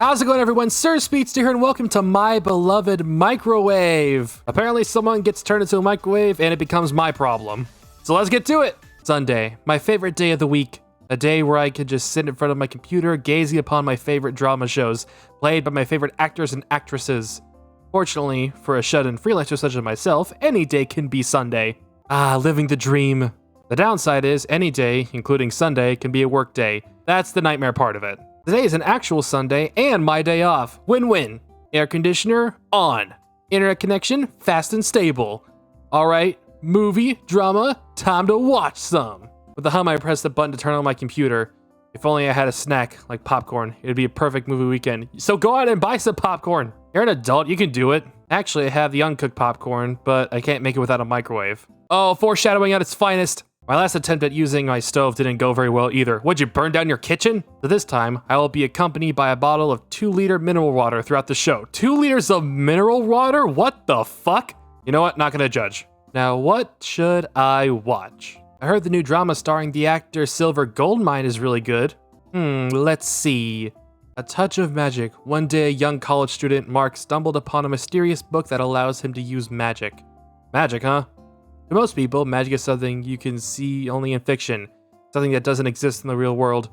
How's it going, everyone? Sir Speedster here, and welcome to my beloved microwave. Apparently someone gets turned into a microwave and it becomes my problem. So let's get to it. Sunday, my favorite day of the week. A day where I could just sit in front of my computer gazing upon my favorite drama shows, played by my favorite actors and actresses. Fortunately, for a shut-in freelancer such as myself, any day can be Sunday. Ah, living the dream. The downside is any day, including Sunday, can be a work day. That's the nightmare part of it. Today is an actual Sunday and my day off. Win-win. Air conditioner on. Internet connection fast and stable. Alright, movie, drama, time to watch some. With the hum, I pressed the button to turn on my computer. If only I had a snack, like popcorn, it'd be a perfect movie weekend. So go out and buy some popcorn. You're an adult, you can do it. Actually, I have the uncooked popcorn, but I can't make it without a microwave. Oh, foreshadowing at its finest. My last attempt at using my stove didn't go very well either. Would you burn down your kitchen? So this time, I will be accompanied by a bottle of 2-liter mineral water throughout the show. 2 liters of mineral water? What the fuck? You know what? Not gonna judge. Now, what should I watch? I heard the new drama starring the actor Silver Goldmine is really good. Let's see. A touch of magic. One day, a young college student, Mark, stumbled upon a mysterious book that allows him to use magic. Magic, huh? To most people, magic is something you can see only in fiction, something that doesn't exist in the real world.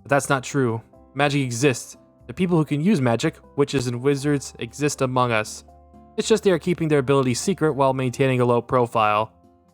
But that's not true. Magic exists. The people who can use magic, witches and wizards, exist among us. It's just they are keeping their abilities secret while maintaining a low profile.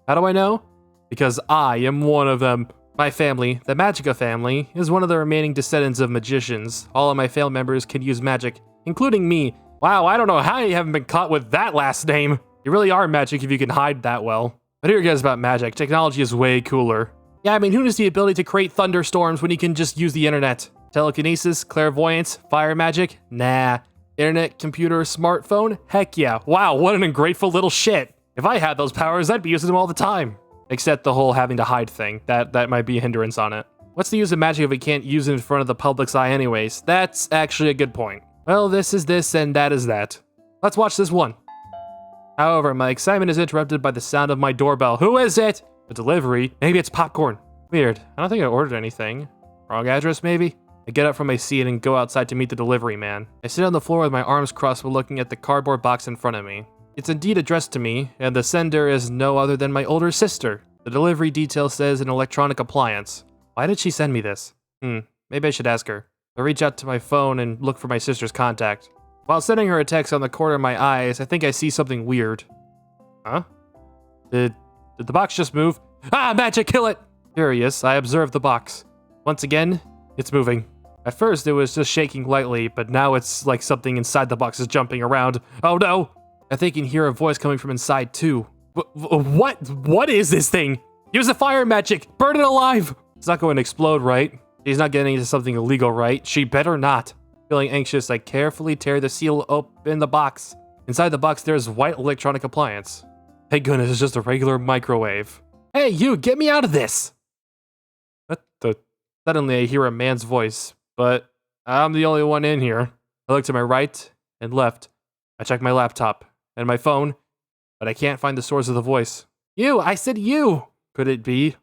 How do I know? Because I am one of them. My family, the Magica family, is one of the remaining descendants of magicians. All of my family members can use magic, including me. Wow, I don't know how you haven't been caught with that last name. You really are magic if you can hide that well. But here guys about magic, technology is way cooler. Yeah, I mean, who has the ability to create thunderstorms when you can just use the internet? Telekinesis, clairvoyance, fire magic? Nah. Internet, computer, smartphone? Heck yeah. Wow, what an ungrateful little shit. If I had those powers, I'd be using them all the time. Except the whole having to hide thing. That might be a hindrance on it. What's the use of magic if we can't use it in front of the public's eye anyways? That's actually a good point. Well, this is this and that is that. Let's watch this one. However, my excitement is interrupted by the sound of my doorbell. Who is it? A delivery? Maybe it's popcorn. Weird. I don't think I ordered anything. Wrong address, maybe? I get up from my seat and go outside to meet the delivery man. I sit on the floor with my arms crossed while looking at the cardboard box in front of me. It's indeed addressed to me, and the sender is no other than my older sister. The delivery detail says an electronic appliance. Why did she send me this? Maybe I should ask her. I reach out to my phone and look for my sister's contact. While sending her a text on the corner of my eyes, I think I see something weird. Huh? Did the box just move? Ah, magic, kill it! Curious, I observe the box. Once again, it's moving. At first, it was just shaking lightly, but now it's like something inside the box is jumping around. Oh no! I think I can hear a voice coming from inside too. What is this thing? Use the fire magic! Burn it alive! It's not going to explode, right? She's not getting into something illegal, right? She better not. Feeling anxious, I carefully tear the seal open the box. Inside the box, there's white electronic appliance. Thank goodness, it's just a regular microwave. Hey, you, get me out of this! What the? Suddenly, I hear a man's voice, but I'm the only one in here. I look to my right and left. I check my laptop and my phone, but I can't find the source of the voice. You! I said you! Could it be?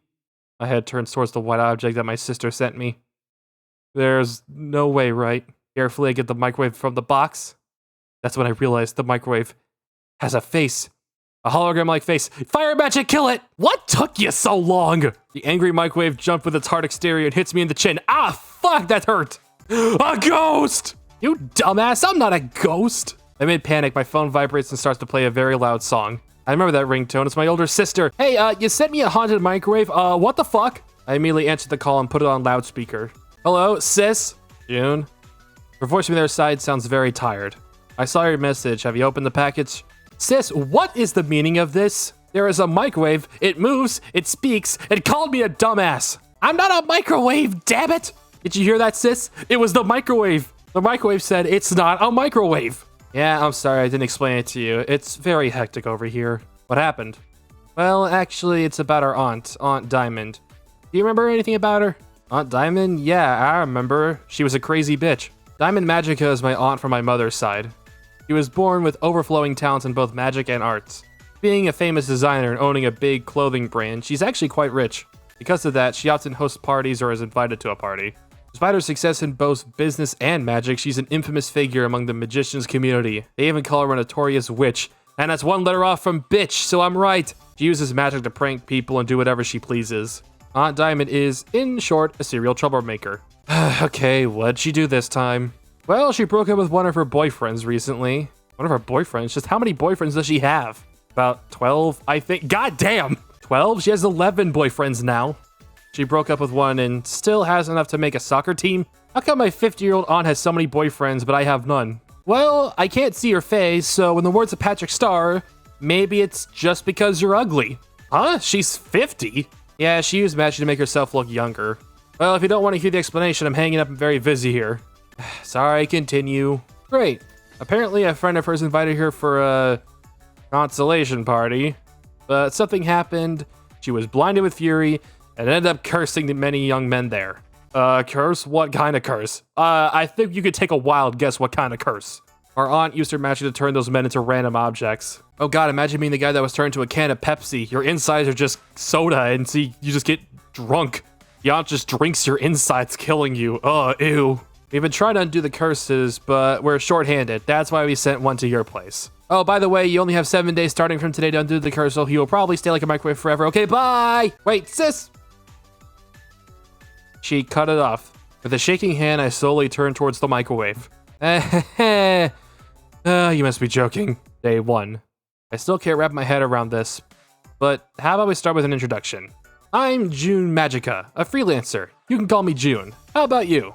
My head turns towards the white object that my sister sent me. There's no way, right? Carefully, I get the microwave from the box. That's when I realize the microwave has a face. A hologram-like face. Fire magic, kill it! What took you so long? The angry microwave jumped with its hard exterior and hits me in the chin. Ah, fuck, that hurt! A ghost! You dumbass, I'm not a ghost! Amid panic, my phone vibrates and starts to play a very loud song. I remember that ringtone, it's my older sister. Hey, you sent me a haunted microwave, what the fuck? I immediately answered the call and put it on loudspeaker. Hello, sis? June? Her voice from the other side sounds very tired. I saw your message, have you opened the package? Sis, what is the meaning of this? There is a microwave, it moves, it speaks, it called me a dumbass. I'm not a microwave, damn it! Did you hear that, sis? It was the microwave. The microwave said it's not a microwave. Yeah, I'm sorry I didn't explain it to you. It's very hectic over here. What happened? Well, actually, it's about our aunt, Aunt Diamond. Do you remember anything about her? Aunt Diamond? Yeah, I remember her. She was a crazy bitch. Diamond Magica is my aunt from my mother's side. She was born with overflowing talents in both magic and arts. Being a famous designer and owning a big clothing brand, she's actually quite rich. Because of that, she often hosts parties or is invited to a party. Despite her success in both business and magic, she's an infamous figure among the magicians community. They even call her a notorious witch. And that's one letter off from bitch, so I'm right. She uses magic to prank people and do whatever she pleases. Aunt Diamond is, in short, a serial troublemaker. Okay, what'd she do this time? Well, she broke up with one of her boyfriends recently. One of her boyfriends? Just how many boyfriends does she have? About 12, I think. God damn! 12? She has 11 boyfriends now. She broke up with one and still has enough to make a soccer team? How come my 50-year-old aunt has so many boyfriends, but I have none? Well, I can't see your face, so in the words of Patrick Starr, maybe it's just because you're ugly. Huh? She's 50? Yeah, she used magic to make herself look younger. Well, if you don't want to hear the explanation, I'm hanging up and very busy here. Sorry, continue. Great. Apparently, a friend of hers invited her for a consolation party, but something happened. She was blinded with fury and ended up cursing the many young men there. Curse? What kind of curse? I think you could take a wild guess what kind of curse. Our aunt used her magic to turn those men into random objects. Oh god, imagine being the guy that was turned into a can of Pepsi. Your insides are just soda, and see, you just get drunk. The aunt just drinks your insides, killing you. Oh, ew. We've been trying to undo the curses, but we're short-handed. That's why we sent one to your place. Oh, by the way, you only have 7 days starting from today to undo the curse, so he will probably stay like a microwave forever. Okay, bye! Wait, sis! She cut it off. With a shaking hand, I slowly turned towards the microwave. You must be joking. Day 1. I still can't wrap my head around this, but how about we start with an introduction? I'm June Magica, a freelancer. You can call me June. How about you?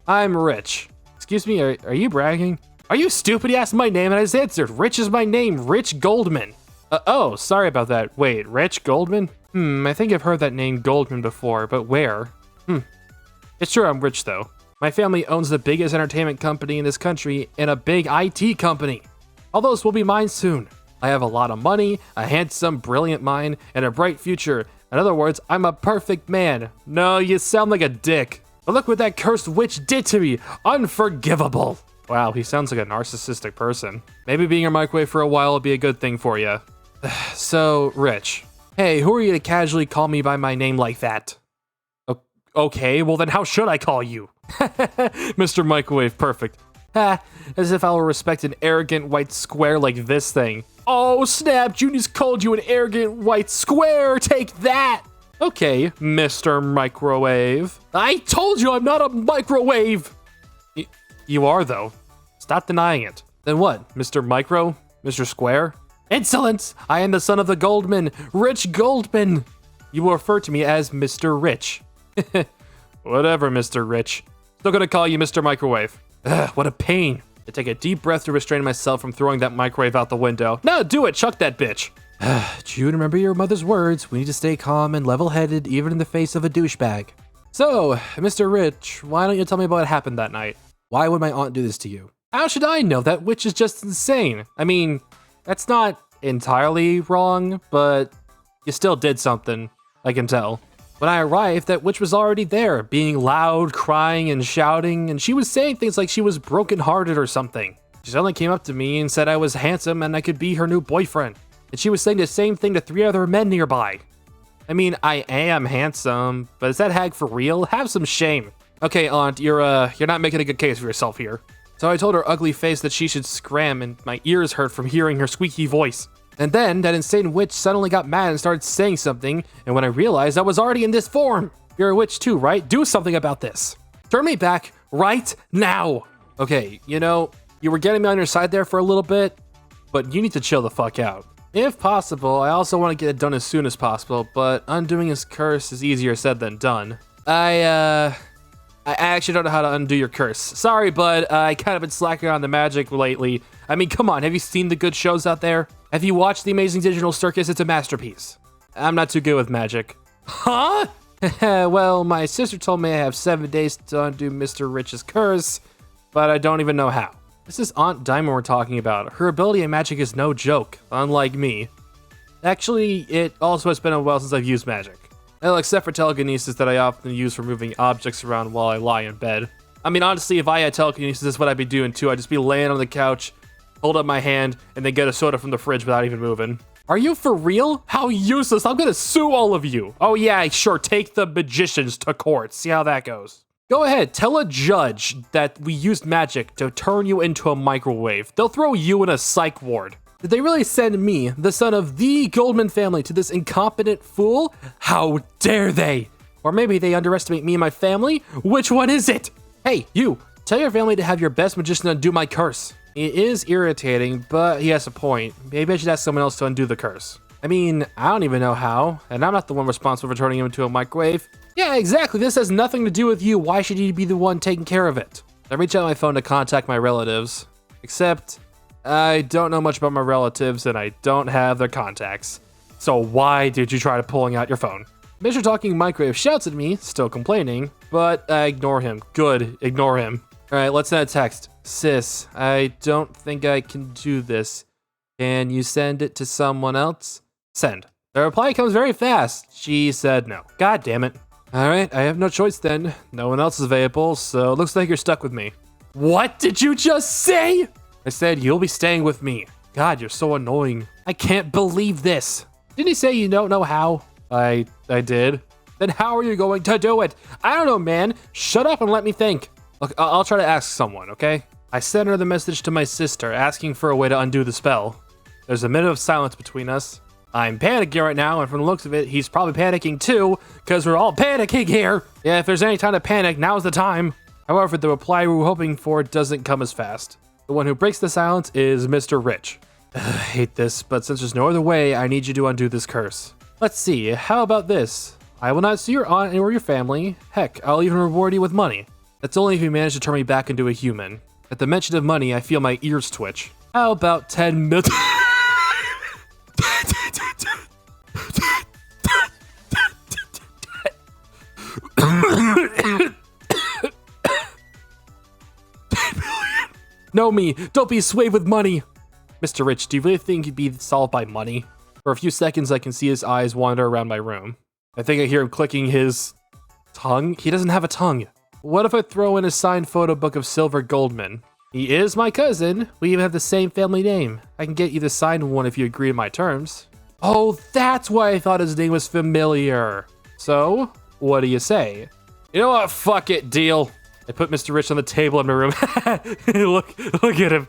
I'm Rich. Excuse me, are you bragging? Are you stupid? You asked my name and I just answered. Rich is my name, Rich Goldman. Oh, sorry about that. Wait, Rich Goldman? I think I've heard that name Goldman before, but where? It's true I'm rich though. My family owns the biggest entertainment company in this country and a big IT company. All those will be mine soon. I have a lot of money, a handsome, brilliant mind, and a bright future. In other words, I'm a perfect man. No, you sound like a dick. But look what that cursed witch did to me. Unforgivable. Wow, he sounds like a narcissistic person. Maybe being a microwave for a while will be a good thing for you. So, Rich. Hey, who are you to casually call me by my name like that? Okay, well then how should I call you? Mr. Microwave, perfect. As if I will respect an arrogant white square like this thing. Oh snap, Junior's called you an arrogant white square, take that! Okay, Mr. Microwave. I told you I'm not a microwave! You are though. Stop denying it. Then what, Mr. Micro? Mr. Square? Insolence! I am the son of the Goldman, Rich Goldman! You will refer to me as Mr. Rich. Whatever, Mr. Rich. Still gonna call you Mr. Microwave. Ugh, what a pain. I take a deep breath to restrain myself from throwing that microwave out the window. No, do it, chuck that bitch. June, remember your mother's words. We need to stay calm and level-headed even in the face of a douchebag. So, Mr. Rich, why don't you tell me about what happened that night? Why would my aunt do this to you? How should I know? That witch is just insane. I mean, that's not entirely wrong, but you still did something, I can tell. When I arrived, that witch was already there, being loud, crying, and shouting, and she was saying things like she was brokenhearted or something. She suddenly came up to me and said I was handsome and I could be her new boyfriend. And she was saying the same thing to 3 other men nearby. I mean, I am handsome, but is that hag for real? Have some shame. Okay, Aunt, you're not making a good case for yourself here. So I told her ugly face that she should scram, and my ears hurt from hearing her squeaky voice. And then, that insane witch suddenly got mad and started saying something, and when I realized I was already in this form. You're a witch too, right? Do something about this. Turn me back right now. Okay, you know, you were getting me on your side there for a little bit, but you need to chill the fuck out. If possible, I also want to get it done as soon as possible, but undoing his curse is easier said than done. I actually don't know how to undo your curse. Sorry, bud, I kind of been slacking on the magic lately. I mean, come on, have you seen the good shows out there? Have you watched The Amazing Digital Circus? It's a masterpiece. I'm not too good with magic. Huh? Well, my sister told me I have 7 days to undo Mr. Rich's curse, but I don't even know how. This is Aunt Diamond we're talking about. Her ability in magic is no joke, unlike me. Actually, it also has been a while since I've used magic. Well, except for telekinesis that I often use for moving objects around while I lie in bed. I mean, honestly, if I had telekinesis, this is what I'd be doing too. I'd just be laying on the couch, hold up my hand, and then get a soda from the fridge without even moving. Are you for real? How useless. I'm gonna sue all of you. Oh yeah, sure, take the magicians to court. See how that goes. Go ahead, tell a judge that we used magic to turn you into a microwave. They'll throw you in a psych ward. Did they really send me, the son of the Goldman family, to this incompetent fool? How dare they? Or maybe they underestimate me and my family? Which one is it? Hey, you, tell your family to have your best magician undo my curse. It is irritating, but he has a point. Maybe I should ask someone else to undo the curse. I mean, I don't even know how, and I'm not the one responsible for turning him into a microwave. Yeah, exactly. This has nothing to do with you. Why should you be the one taking care of it? I reach out my phone to contact my relatives. Except, I don't know much about my relatives, and I don't have their contacts. So why did you try to pulling out your phone? Mr. Talking Microwave shouts at me, still complaining, but I ignore him. Good, ignore him. Alright, let's send a text. Sis, I don't think I can do this. Can you send it to someone else? Send. The reply comes very fast. She said no. God damn it. Alright, I have no choice then. No one else is available, so it looks like you're stuck with me. What did you just say? I said you'll be staying with me. God, you're so annoying. I can't believe this. Didn't he say you don't know how? I did. Then how are you going to do it? I don't know, man. Shut up and let me think. Look, I'll try to ask someone, okay? I sent her the message to my sister asking for a way to undo the spell. There's a minute of silence between us. I'm panicking right now, and from the looks of it, he's probably panicking too, because we're all panicking here. Yeah, if there's any time to panic, now's the time. However, the reply we were hoping for doesn't come as fast. The one who breaks the silence is Mr. Rich. I hate this, but since there's no other way, I need you to undo this curse. Let's see, how about this? I will not see your aunt or your family. Heck, I'll even reward you with money. That's only if you manage to turn me back into a human. At the mention of money, I feel my ears twitch. How about 10 million? No me, don't be swayed with money. Mr. Rich, do you really think you'd be solved by money? For a few seconds, I can see his eyes wander around my room. I think I hear him clicking his tongue. He doesn't have a tongue. What if I throw in a signed photo book of Silver Goldman? He is my cousin. We even have the same family name. I can get you the signed one if you agree to my terms. Oh, that's why I thought his name was familiar. So, what do you say? You know what? Fuck it, deal. I put Mr. Rich on the table in my room. look at him.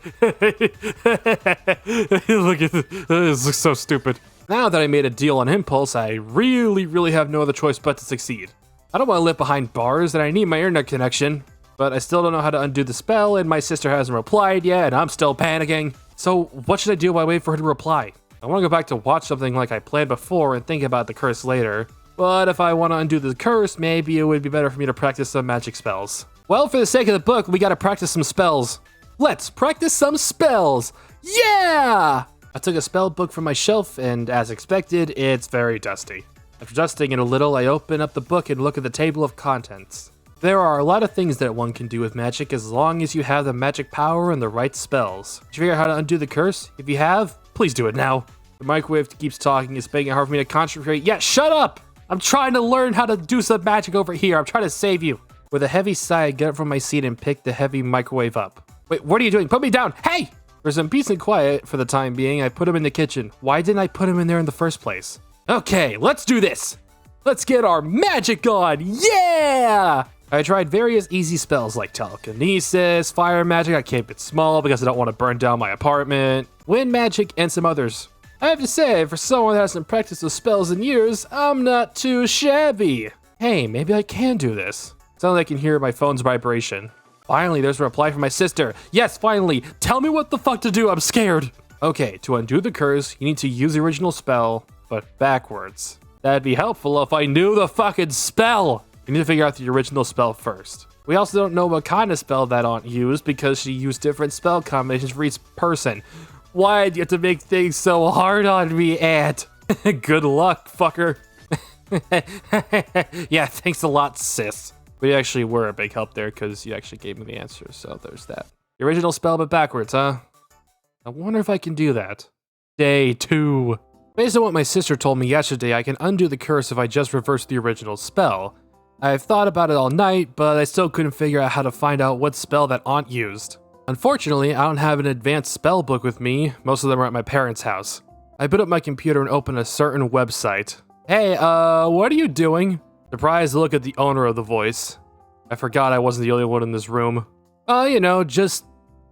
Look at this. This looks so stupid. Now that I made a deal on impulse, I really have no other choice but to succeed. I don't want to live behind bars, and I need my internet connection. But I still don't know how to undo the spell, and my sister hasn't replied yet, and I'm still panicking. So what should I do while I wait for her to reply? I want to go back to watch something like I planned before and think about the curse later. But if I want to undo the curse, maybe it would be better for me to practice some magic spells. Well, for the sake of the book, we gotta practice some spells. Let's practice some spells! Yeah! I took a spell book from my shelf, and as expected, it's very dusty. After dusting it a little, I open up the book and look at the table of contents. There are a lot of things that one can do with magic as long as you have the magic power and the right spells. Did you figure out how to undo the curse? If you have, please do it now. The microwave keeps talking, it's making it hard for me to concentrate. Yeah, shut up! I'm trying to learn how to do some magic over here. I'm trying to save you. With a heavy sigh, I get up from my seat and pick the heavy microwave up. Wait, what are you doing? Put me down! Hey! For some peace and quiet, for the time being, I put him in the kitchen. Why didn't I put him in there in the first place? Okay, let's do this! Let's get our magic on! Yeah! I tried various easy spells like telekinesis, fire magic, I keep it small because I don't want to burn down my apartment, wind magic, and some others. I have to say, for someone that hasn't practiced those spells in years, I'm not too shabby. Hey, maybe I can do this. Sounds like I can hear my phone's vibration. Finally, there's a reply from my sister. Yes, finally. Tell me what the fuck to do. I'm scared. Okay, to undo the curse, you need to use the original spell, but backwards. That'd be helpful if I knew the fucking spell. You need to figure out the original spell first. We also don't know what kind of spell that aunt used because she used different spell combinations for each person. Why do you have to make things so hard on me, Aunt? Good luck, fucker. Yeah, thanks a lot, sis. But you actually were a big help there because you actually gave me the answer, so there's that. The original spell, but backwards, huh? I wonder if I can do that. Day 2. Based on what my sister told me yesterday, I can undo the curse if I just reverse the original spell. I've thought about it all night, but I still couldn't figure out how to find out what spell that aunt used. Unfortunately, I don't have an advanced spell book with me. Most of them are at my parents' house. I put up my computer and open a certain website. Hey, what are you doing? Surprised look at the owner of the voice. I forgot I wasn't the only one in this room. You know, just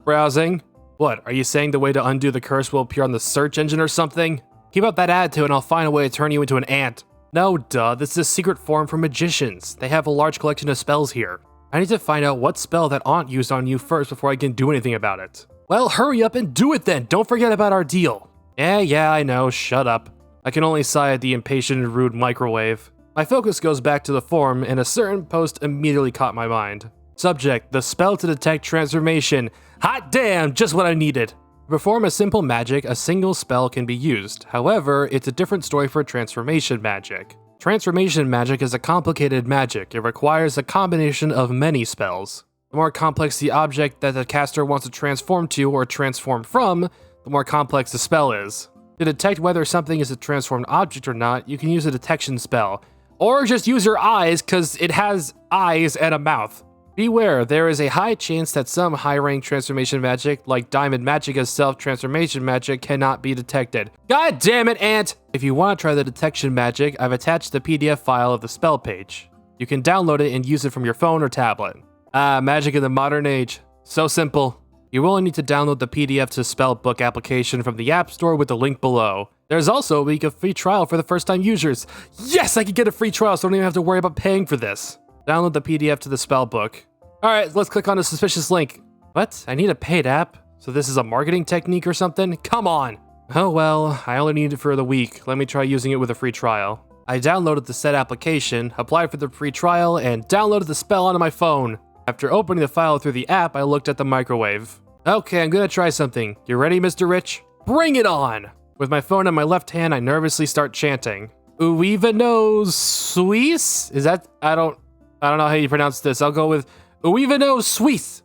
browsing. What, are you saying the way to undo the curse will appear on the search engine or something? Keep up that attitude and I'll find a way to turn you into an ant. No, duh, this is a secret forum for magicians. They have a large collection of spells here. I need to find out what spell that aunt used on you first before I can do anything about it. Well, hurry up and do it then. Don't forget about our deal. Yeah, I know. Shut up. I can only sigh at the impatient and rude microwave. My focus goes back to the forum, and a certain post immediately caught my mind. Subject, the spell to detect transformation. Hot damn, just what I needed. To perform a simple magic, a single spell can be used. However, it's a different story for transformation magic. Transformation magic is a complicated magic. It requires a combination of many spells. The more complex the object that the caster wants to transform to or transform from, the more complex the spell is. To detect whether something is a transformed object or not, you can use a detection spell. Or just use your eyes, because it has eyes and a mouth. Beware, there is a high chance that some high-rank transformation magic, like Diamond Magicka's self-transformation magic, cannot be detected. God damn it, Ant! If you want to try the detection magic, I've attached the PDF file of the spell page. You can download it and use it from your phone or tablet. Magic in the modern age. So simple. You will only need to download the PDF to Spellbook application from the App Store with the link below. There's also a week of free trial for the first-time users. Yes, I can get a free trial, so I don't even have to worry about paying for this. Download the PDF to the Spellbook. Alright, let's click on the suspicious link. What? I need a paid app? So this is a marketing technique or something? Come on! Oh well, I only need it for the week. Let me try using it with a free trial. I downloaded the said application, applied for the free trial, and downloaded the spell onto my phone. After opening the file through the app, I looked at the microwave. Okay, I'm gonna try something. You ready, Mr. Rich? Bring it on! With my phone in my left hand, I nervously start chanting. Uiva knows Suisse? Is that? I don't know how you pronounce this. I'll go with Uiva knows Suisse.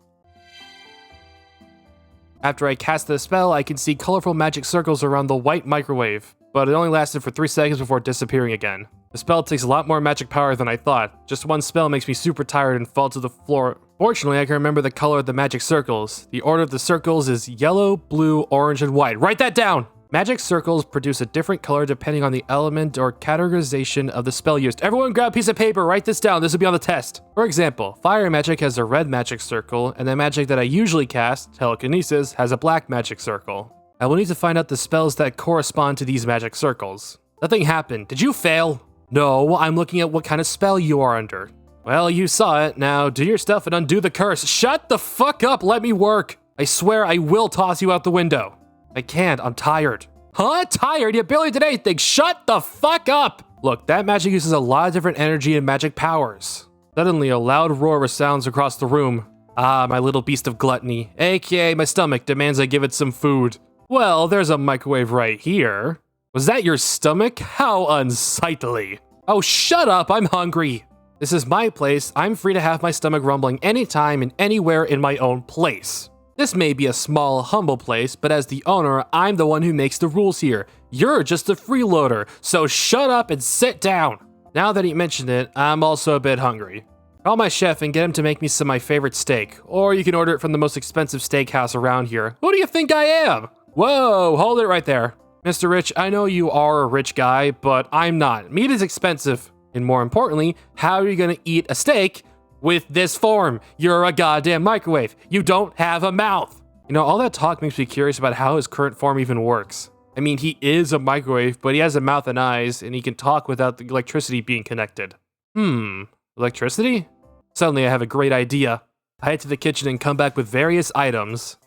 After I cast the spell, I can see colorful magic circles around the white microwave, but it only lasted for 3 seconds before disappearing again. The spell takes a lot more magic power than I thought. Just one spell makes me super tired and fall to the floor. Fortunately, I can remember the color of the magic circles. The order of the circles is yellow, blue, orange, and white. Write that down! Magic circles produce a different color depending on the element or categorization of the spell used. Everyone grab a piece of paper, write this down, this will be on the test. For example, fire magic has a red magic circle, and the magic that I usually cast, telekinesis, has a black magic circle. I will need to find out the spells that correspond to these magic circles. Nothing happened. Did you fail? No, I'm looking at what kind of spell you are under. Well, you saw it. Now do your stuff and undo the curse. Shut the fuck up, let me work. I swear I will toss you out the window. I can't, I'm tired. Huh? Tired? You barely did anything. Shut the fuck up! Look, that magic uses a lot of different energy and magic powers. Suddenly, a loud roar resounds across the room. Ah, my little beast of gluttony, aka my stomach, demands I give it some food. Well, there's a microwave right here. Was that your stomach? How unsightly. Oh, shut up, I'm hungry. This is my place. I'm free to have my stomach rumbling anytime and anywhere in my own place. This may be a small, humble place, but as the owner, I'm the one who makes the rules here. You're just a freeloader, so shut up and sit down. Now that he mentioned it, I'm also a bit hungry. Call my chef and get him to make me some of my favorite steak, or you can order it from the most expensive steakhouse around here. Who do you think I am? Whoa, hold it right there. Mr. Rich, I know you are a rich guy, but I'm not. Meat is expensive. And more importantly, how are you gonna eat a steak with this form? You're a goddamn microwave. You don't have a mouth. You know, all that talk makes me curious about how his current form even works. I mean, he is a microwave, but he has a mouth and eyes, and he can talk without the electricity being connected. Electricity? Suddenly I have a great idea. I head to the kitchen and come back with various items.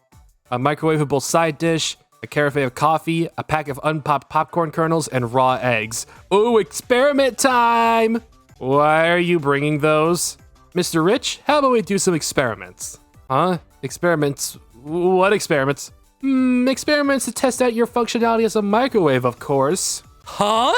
A microwavable side dish, a carafe of coffee, a pack of unpopped popcorn kernels, and raw eggs. Ooh, experiment time! Why are you bringing those? Mr. Rich, how about we do some experiments? Huh? Experiments? What experiments? Experiments to test out your functionality as a microwave, of course. Huh?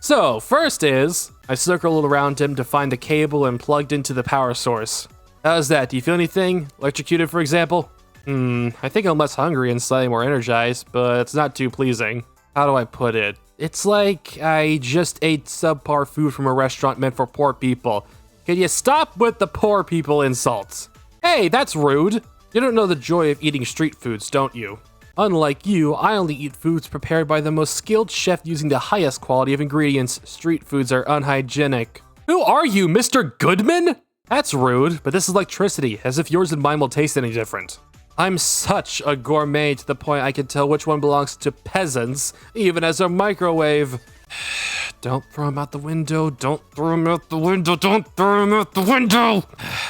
So, first is, I circled around him to find the cable and plugged into the power source. How's that? Do you feel anything? Electrocuted, for example? I think I'm less hungry and slightly more energized, but it's not too pleasing. How do I put it? It's like I just ate subpar food from a restaurant meant for poor people. Can you stop with the poor people insults? Hey, that's rude. You don't know the joy of eating street foods, don't you? Unlike you, I only eat foods prepared by the most skilled chef using the highest quality of ingredients. Street foods are unhygienic. Who are you, Mr. Goodman? That's rude, but this is electricity, as if yours and mine will taste any different. I'm such a gourmet to the point I can tell which one belongs to peasants, even as a microwave. Don't throw him out the window, don't throw him out the window, don't throw him out the window!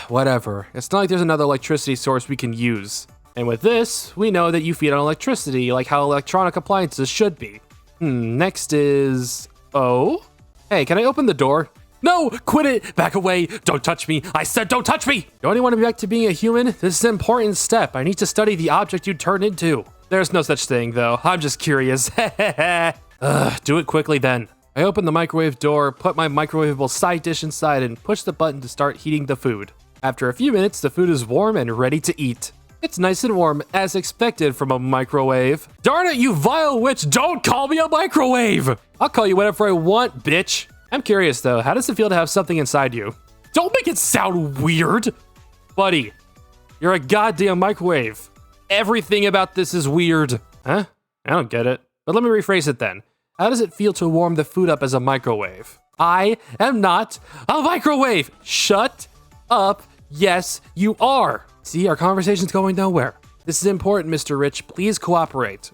Whatever, it's not like there's another electricity source we can use. And with this, we know that you feed on electricity, like how electronic appliances should be. Next is... Oh? Hey, can I open the door? No! Quit it! Back away! Don't touch me! I said don't touch me! Don't you want to be back to being a human? This is an important step. I need to study the object you turned into. There's no such thing, though. I'm just curious. Do it quickly then. I open the microwave door, put my microwavable side dish inside, and push the button to start heating the food. After a few minutes, the food is warm and ready to eat. It's nice and warm, as expected from a microwave. Darn it, you vile witch! Don't call me a microwave! I'll call you whatever I want, bitch. I'm curious though, how does it feel to have something inside you? Don't make it sound weird! Buddy, you're a goddamn microwave. Everything about this is weird. Huh? I don't get it. But let me rephrase it then. How does it feel to warm the food up as a microwave? I am not a microwave! Shut up. Yes, you are. See, our conversation's going nowhere. This is important, Mr. Rich. Please cooperate.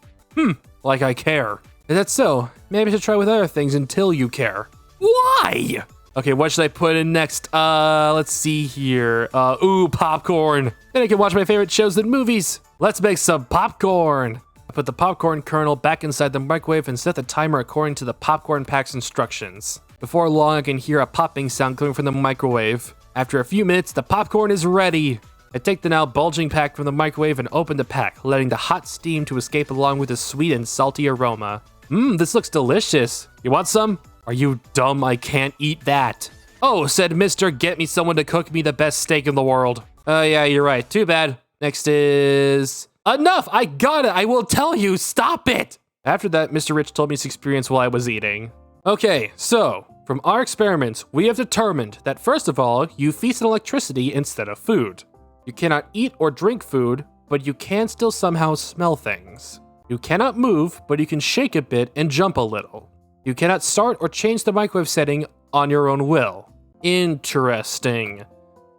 Like I care. If that's so, maybe I should try with other things until you care. Why? Okay, what should I put in next? Let's see here. Ooh, popcorn. Then I can watch my favorite shows and movies. Let's make some popcorn. I put the popcorn kernel back inside the microwave and set the timer according to the popcorn pack's instructions. Before long, I can hear a popping sound coming from the microwave. After a few minutes, the popcorn is ready. I take the now bulging pack from the microwave and open the pack, letting the hot steam to escape along with the sweet and salty aroma. This looks delicious. You want some? Are you dumb? I can't eat that. Oh, said Mister, get me someone to cook me the best steak in the world. Yeah, you're right. Too bad. Next is... Enough! I got it! I will tell you! Stop it! After that, Mr. Rich told me his experience while I was eating. Okay, so, from our experiments, we have determined that first of all, you feast on electricity instead of food. You cannot eat or drink food, but you can still somehow smell things. You cannot move, but you can shake a bit and jump a little. You cannot start or change the microwave setting on your own will. Interesting.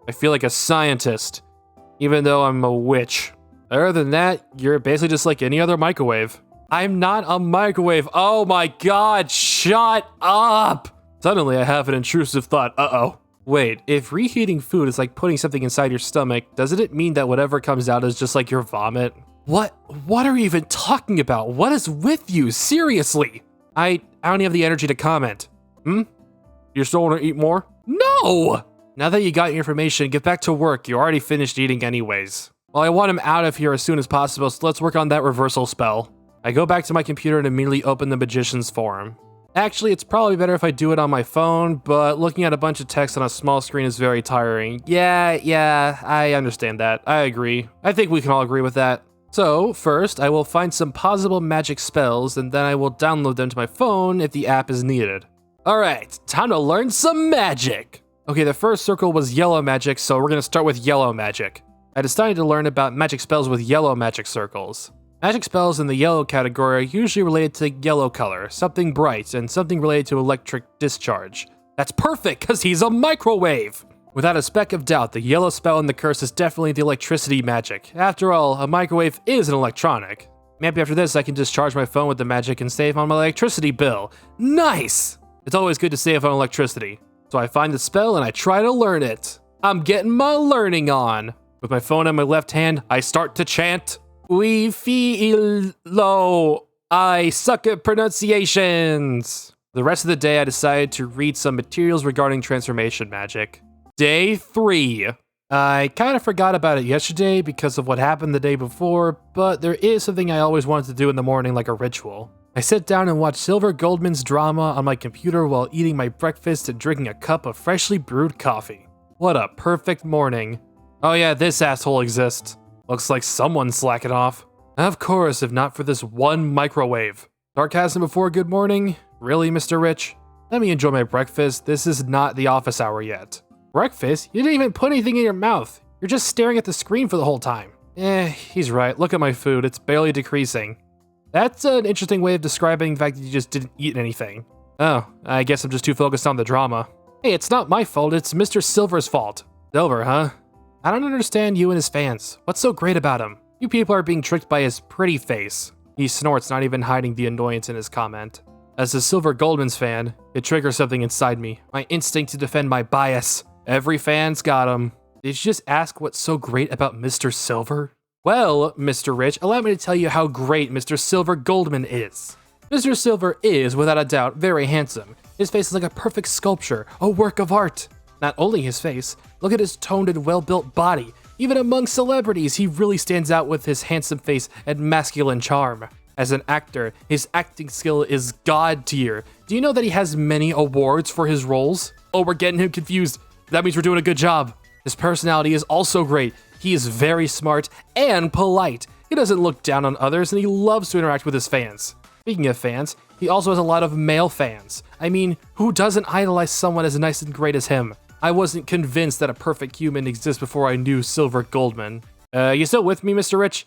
I feel like a scientist, even though I'm a witch. Other than that, you're basically just like any other microwave. I'm not a microwave. Oh my god, shut up! Suddenly I have an intrusive thought. Uh-oh. Wait, if reheating food is like putting something inside your stomach, doesn't it mean that whatever comes out is just like your vomit? What are you even talking about? What is with you? Seriously? I don't have the energy to comment. You still want to eat more? No! Now that you got your information, get back to work. You already finished eating anyways. Well, I want him out of here as soon as possible, so let's work on that reversal spell. I go back to my computer and immediately open the Magician's Forum. Actually, it's probably better if I do it on my phone, but looking at a bunch of text on a small screen is very tiring. Yeah, I understand that. I agree. I think we can all agree with that. So, first, I will find some possible magic spells, and then I will download them to my phone if the app is needed. Alright, time to learn some magic! Okay, the first circle was yellow magic, so we're gonna start with yellow magic. I decided to learn about magic spells with yellow magic circles. Magic spells in the yellow category are usually related to yellow color, something bright, and something related to electric discharge. That's perfect, because he's a microwave! Without a speck of doubt, the yellow spell in the curse is definitely the electricity magic. After all, a microwave is an electronic. Maybe after this I can just charge my phone with the magic and save on my electricity bill. Nice! It's always good to save on electricity. So I find the spell and I try to learn it. I'm getting my learning on. With my phone in my left hand, I start to chant. We feel low. I suck at pronunciations. The rest of the day, I decided to read some materials regarding transformation magic. Day 3. I kind of forgot about it yesterday because of what happened the day before, but there is something I always wanted to do in the morning like a ritual. I sit down and watch Silver Goldman's drama on my computer while eating my breakfast and drinking a cup of freshly brewed coffee. What a perfect morning. Oh yeah, this asshole exists. Looks like someone's slacking off. Of course, if not for this one microwave. Sarcasm before good morning? Really, Mr. Rich? Let me enjoy my breakfast. This is not the office hour yet. Breakfast? You didn't even put anything in your mouth. You're just staring at the screen for the whole time. He's right. Look at my food. It's barely decreasing. That's an interesting way of describing the fact that you just didn't eat anything. Oh, I guess I'm just too focused on the drama. Hey, it's not my fault. It's Mr. Silver's fault. Silver, huh? I don't understand you and his fans. What's so great about him? You people are being tricked by his pretty face. He snorts, not even hiding the annoyance in his comment. As a Silver Goldman's fan, it triggers something inside me. My instinct to defend my bias. Every fan's got him. Did you just ask what's so great about Mr. Silver? Well, Mr. Rich, allow me to tell you how great Mr. Silver Goldman is. Mr. Silver is, without a doubt, very handsome. His face is like a perfect sculpture, a work of art. Not only his face, look at his toned and well-built body. Even among celebrities, he really stands out with his handsome face and masculine charm. As an actor, his acting skill is god tier. Do you know that he has many awards for his roles? Oh, we're getting him confused. That means we're doing a good job. His personality is also great. He is very smart and polite. He doesn't look down on others, and he loves to interact with his fans. Speaking of fans, he also has a lot of male fans. I mean, who doesn't idolize someone as nice and great as him? I wasn't convinced that a perfect human exists before I knew Silver Goldman. You still with me, Mr. Rich?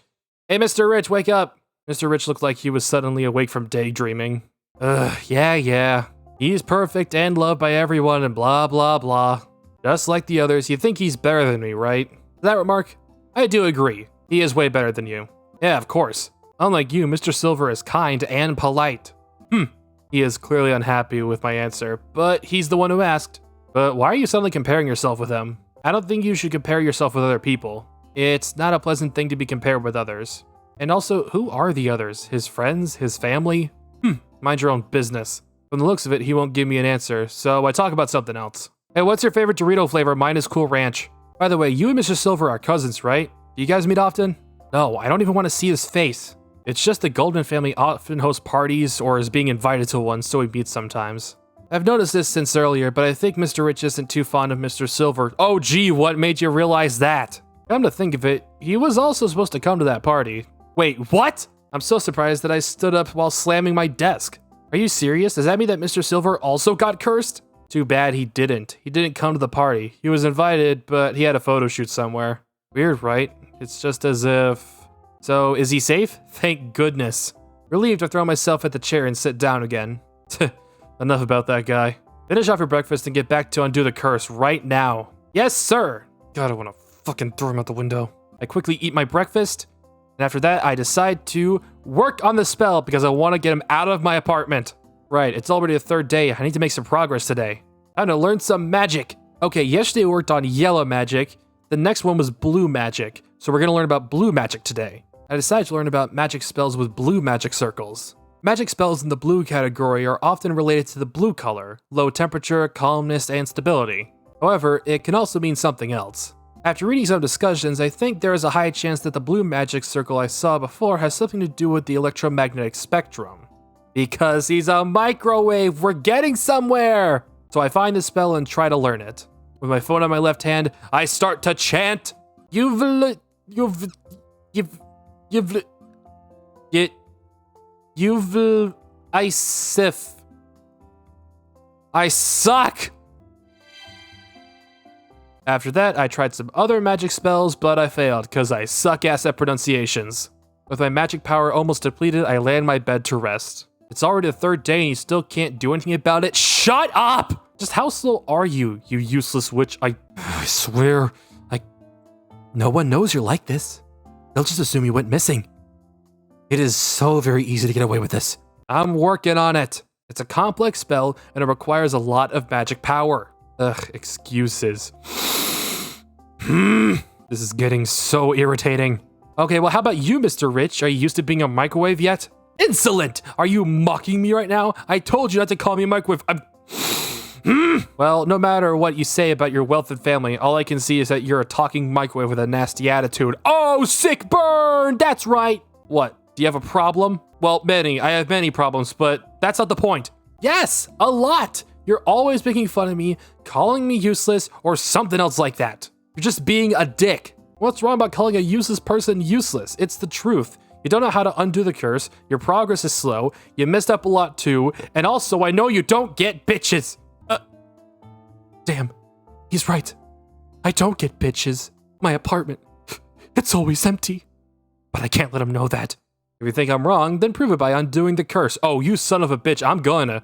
Hey, Mr. Rich, wake up. Mr. Rich looked like he was suddenly awake from daydreaming. Yeah. He's perfect and loved by everyone and blah, blah, blah. Just like the others, you think he's better than me, right? That remark? I do agree. He is way better than you. Yeah, of course. Unlike you, Mr. Silver is kind and polite. He is clearly unhappy with my answer, but he's the one who asked. But why are you suddenly comparing yourself with him? I don't think you should compare yourself with other people. It's not a pleasant thing to be compared with others. And also, who are the others? His friends? His family? Mind your own business. From the looks of it, he won't give me an answer, so I talk about something else. Hey, what's your favorite Dorito flavor? Mine is Cool Ranch. By the way, you and Mr. Silver are cousins, right? Do you guys meet often? No, I don't even want to see his face. It's just the Goldman family often hosts parties or is being invited to one, so we meet sometimes. I've noticed this since earlier, but I think Mr. Rich isn't too fond of Mr. Silver. Oh gee, what made you realize that? Come to think of it, he was also supposed to come to that party. Wait, what? I'm so surprised that I stood up while slamming my desk. Are you serious? Does that mean that Mr. Silver also got cursed? Too bad he didn't. He didn't come to the party. He was invited, but he had a photo shoot somewhere. Weird, right? It's just as if... So, is he safe? Thank goodness. Relieved, I throw myself at the chair and sit down again. Enough about that guy. Finish off your breakfast and get back to undo the curse right now. Yes, sir! God, I want to fucking throw him out the window. I quickly eat my breakfast, and after that, I decide to work on the spell because I want to get him out of my apartment. Right, it's already the third day. I need to make some progress today. I'm gonna learn some magic. Okay, yesterday we worked on yellow magic. The next one was blue magic. So we're gonna learn about blue magic today. I decided to learn about magic spells with blue magic circles. Magic spells in the blue category are often related to the blue color, low temperature, calmness, and stability. However, it can also mean something else. After reading some discussions, I think there is a high chance that the blue magic circle I saw before has something to do with the electromagnetic spectrum. Because he's a microwave, we're getting somewhere! So I find the spell and try to learn it. With my phone on my left hand, I start to chant, I suck! After that, I tried some other magic spells, but I failed, cause I suck ass at pronunciations. With my magic power almost depleted, I lay in my bed to rest. It's already the third day and you still can't do anything about it? Shut up! Just how slow are you, you useless witch? I swear, no one knows you're like this. They'll just assume you went missing. It is so very easy to get away with this. I'm working on it. It's a complex spell and it requires a lot of magic power. Ugh, excuses. This is getting so irritating. Okay, well, how about you, Mr. Rich? Are you used to being a microwave yet? Insolent! Are you mocking me right now? I told you not to call me a microwave. Well, no matter what you say about your wealth and family, all I can see is that you're a talking microwave with a nasty attitude. Oh, sick burn! That's right! What? Do you have a problem? Well, many. I have many problems, but that's not the point. Yes, a lot! You're always making fun of me, calling me useless, or something else like that. You're just being a dick. What's wrong about calling a useless person useless? It's the truth. You don't know how to undo the curse, your progress is slow, you messed up a lot too, and also I know you don't get bitches. Damn, he's right. I don't get bitches. My apartment, it's always empty. But I can't let him know that. If you think I'm wrong, then prove it by undoing the curse. Oh, you son of a bitch, I'm gonna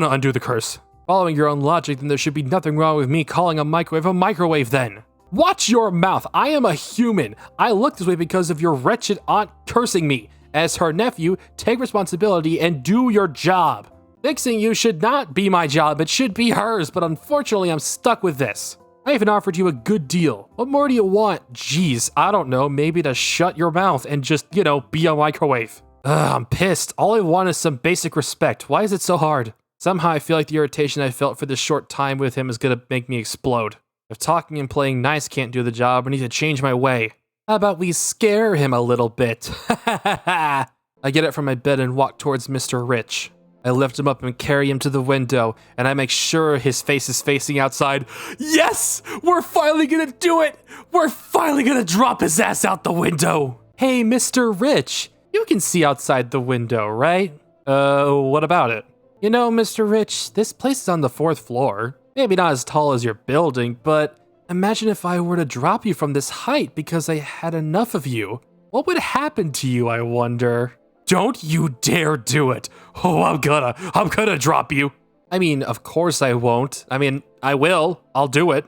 undo the curse. Following your own logic, then there should be nothing wrong with me calling a microwave then. Watch your mouth. I am a human. I look this way because of your wretched aunt cursing me. As her nephew, take responsibility and do your job. Fixing you should not be my job, it should be hers, but unfortunately I'm stuck with this. I even offered you a good deal. What more do you want? Jeez, I don't know, maybe to shut your mouth and just, be a microwave. I'm pissed. All I want is some basic respect. Why is it so hard? Somehow I feel like the irritation I felt for this short time with him is gonna make me explode. If talking and playing nice can't do the job, I need to change my way. How about we scare him a little bit? I get up from my bed and walk towards Mr. Rich. I lift him up and carry him to the window, and I make sure his face is facing outside. Yes! We're finally gonna do it! We're finally gonna drop his ass out the window! Hey, Mr. Rich, you can see outside the window, right? What about it? You know, Mr. Rich, this place is on the 4th floor. Maybe not as tall as your building, but imagine if I were to drop you from this height because I had enough of you. What would happen to you, I wonder? Don't you dare do it. Oh, I'm gonna drop you. I mean, of course I won't. I mean, I will. I'll do it.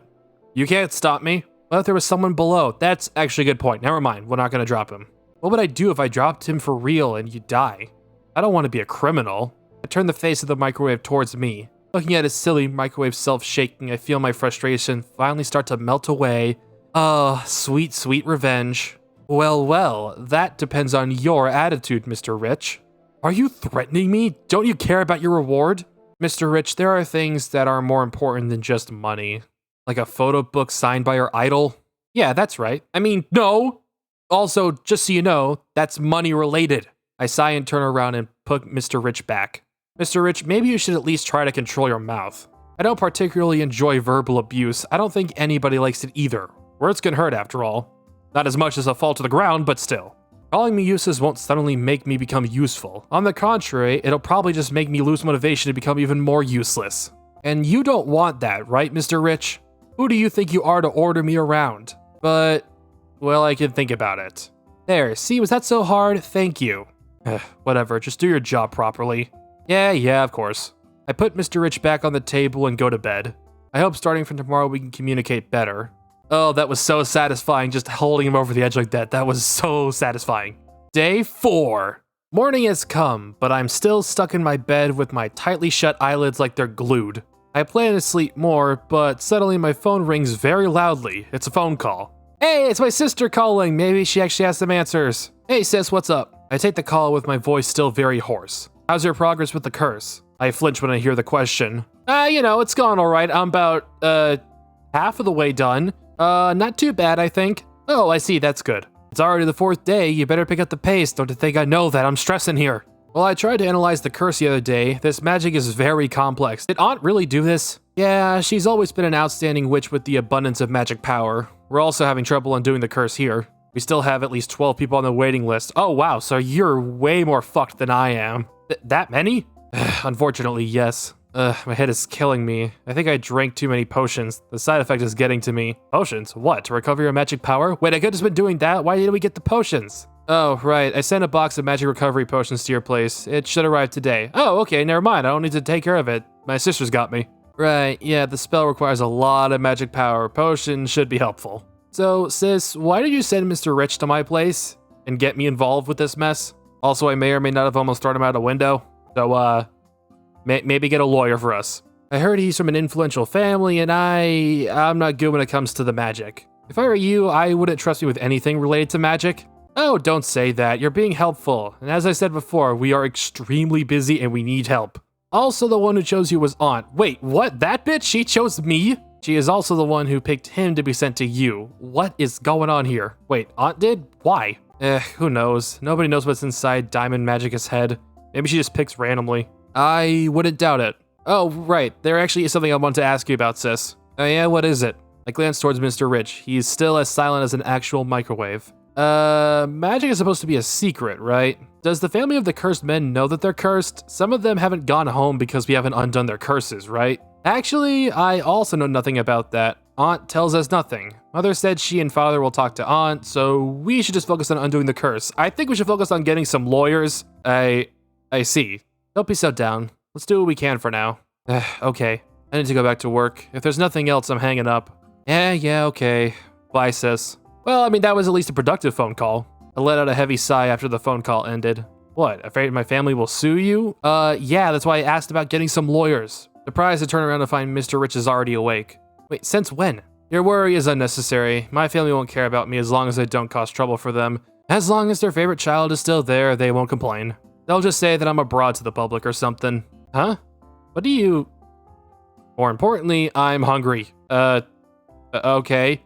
You can't stop me. What if there was someone below? That's actually a good point. Never mind. We're not gonna drop him. What would I do if I dropped him for real and you die? I don't want to be a criminal. I turn the face of the microwave towards me. Looking at his silly microwave self shaking, I feel my frustration finally start to melt away. Oh, sweet, sweet revenge. Well, that depends on your attitude, Mr. Rich. Are you threatening me? Don't you care about your reward? Mr. Rich, there are things that are more important than just money. Like a photo book signed by your idol? Yeah, that's right. I mean, no! Also, just so you know, that's money related. I sigh and turn around and put Mr. Rich back. Mr. Rich, maybe you should at least try to control your mouth. I don't particularly enjoy verbal abuse. I don't think anybody likes it either. Words can hurt after all. Not as much as a fall to the ground, but still. Calling me useless won't suddenly make me become useful. On the contrary, it'll probably just make me lose motivation to become even more useless. And you don't want that, right, Mr. Rich? Who do you think you are to order me around? But, well, I can think about it. There, see, was that so hard? Thank you. Whatever, just do your job properly. Yeah, of course. I put Mr. Rich back on the table and go to bed. I hope starting from tomorrow we can communicate better. Oh, that was so satisfying just holding him over the edge like that. That was so satisfying. Day 4. Morning has come, but I'm still stuck in my bed with my tightly shut eyelids like they're glued. I plan to sleep more, but suddenly my phone rings very loudly. It's a phone call. Hey, it's my sister calling. Maybe she actually has some answers. Hey sis, what's up? I take the call with my voice still very hoarse. How's your progress with the curse? I flinch when I hear the question. It's gone alright. I'm about, half of the way done. Not too bad, I think. Oh, I see, that's good. It's already the 4th day, you better pick up the pace. Don't you think I know that? I'm stressing here. Well, I tried to analyze the curse the other day. This magic is very complex. Did Aunt really do this? Yeah, she's always been an outstanding witch with the abundance of magic power. We're also having trouble undoing the curse here. We still have at least 12 people on the waiting list. Oh wow, so you're way more fucked than I am. That many? Unfortunately, yes. My head is killing me. I think I drank too many potions. The side effect is getting to me. Potions? What? To recover your magic power? Wait, I could have just been doing that? Why didn't we get the potions? Oh, right. I sent a box of magic recovery potions to your place. It should arrive today. Oh, okay, never mind. I don't need to take care of it. My sister's got me. Right, yeah, the spell requires a lot of magic power. Potions should be helpful. So, sis, why did you send Mr. Rich to my place and get me involved with this mess? Also, I may or may not have almost thrown him out a window. So, maybe get a lawyer for us. I heard he's from an influential family, and I'm not good when it comes to the magic. If I were you, I wouldn't trust me with anything related to magic. Oh, don't say that. You're being helpful. And as I said before, we are extremely busy and we need help. Also, the one who chose you was Aunt. Wait, what? That bitch? She chose me? She is also the one who picked him to be sent to you. What is going on here? Wait, Aunt did? Why? Who knows? Nobody knows what's inside Diamond Magic's head. Maybe she just picks randomly. I wouldn't doubt it. Oh, right. There actually is something I want to ask you about, sis. Oh yeah, what is it? I glance towards Mr. Rich. He's still as silent as an actual microwave. Magic is supposed to be a secret, right? Does the family of the cursed men know that they're cursed? Some of them haven't gone home because we haven't undone their curses, right? Actually, I also know nothing about that. Aunt tells us nothing. Mother said she and father will talk to Aunt, so we should just focus on undoing the curse. I think we should focus on getting some lawyers. I see. Don't be so down. Let's do what we can for now. Okay. I need to go back to work. If there's nothing else, I'm hanging up. Yeah, okay. Bye, sis. Well, I mean, that was at least a productive phone call. I let out a heavy sigh after the phone call ended. What, afraid my family will sue you? Yeah, that's why I asked about getting some lawyers. Surprised to turn around to find Mr. Rich is already awake. Wait, since when? Your worry is unnecessary. My family won't care about me as long as I don't cause trouble for them. As long as their favorite child is still there, they won't complain. They'll just say that I'm abroad to the public or something. Huh? What do you... More importantly, I'm hungry. Okay.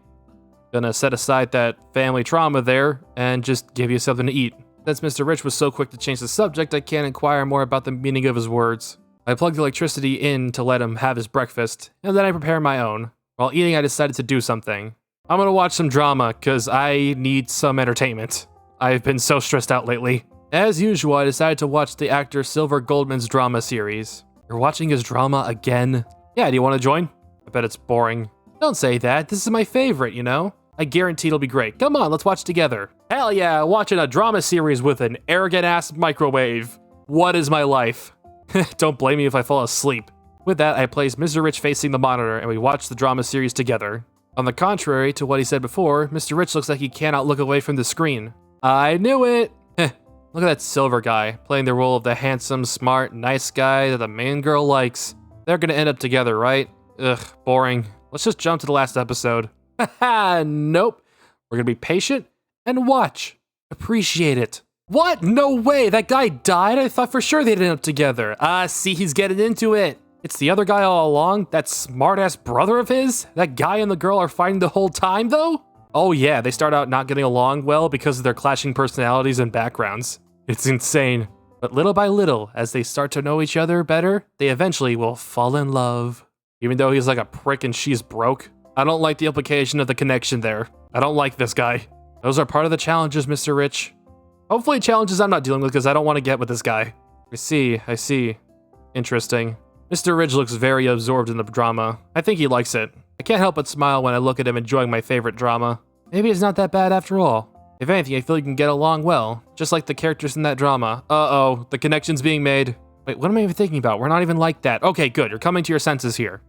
Gonna set aside that family trauma there and just give you something to eat. Since Mr. Rich was so quick to change the subject, I can't inquire more about the meaning of his words. I plugged the electricity in to let him have his breakfast, and then I prepare my own. While eating, I decided to do something. I'm gonna watch some drama, cause I need some entertainment. I've been so stressed out lately. As usual, I decided to watch the actor Silver Goldman's drama series. You're watching his drama again? Yeah, do you want to join? I bet it's boring. Don't say that, this is my favorite, you know? I guarantee it'll be great. Come on, let's watch together. Hell yeah, watching a drama series with an arrogant-ass microwave. What is my life? Don't blame me if I fall asleep. With that, I placed Mr. Rich facing the monitor, and we watched the drama series together. On the contrary to what he said before, Mr. Rich looks like he cannot look away from the screen. I knew it! Look at that Silver guy, playing the role of the handsome, smart, nice guy that the main girl likes. They're gonna end up together, right? Ugh, boring. Let's just jump to the last episode. Haha, nope. We're gonna be patient and watch. Appreciate it. What? No way, that guy died? I thought for sure they'd end up together. See, he's getting into it. It's the other guy all along? That smart-ass brother of his? That guy and the girl are fighting the whole time, though? Oh yeah, they start out not getting along well because of their clashing personalities and backgrounds. It's insane. But little by little, as they start to know each other better, they eventually will fall in love. Even though he's like a prick and she's broke. I don't like the implication of the connection there. I don't like this guy. Those are part of the challenges, Mr. Rich. Hopefully challenges I'm not dealing with because I don't want to get with this guy. I see. Interesting. Mr. Rich looks very absorbed in the drama. I think he likes it. I can't help but smile when I look at him enjoying my favorite drama. Maybe it's not that bad after all. If anything, I feel you can get along well, just like the characters in that drama. Uh-oh, the connection's being made. Wait, what am I even thinking about? We're not even like that. Okay, good, you're coming to your senses here.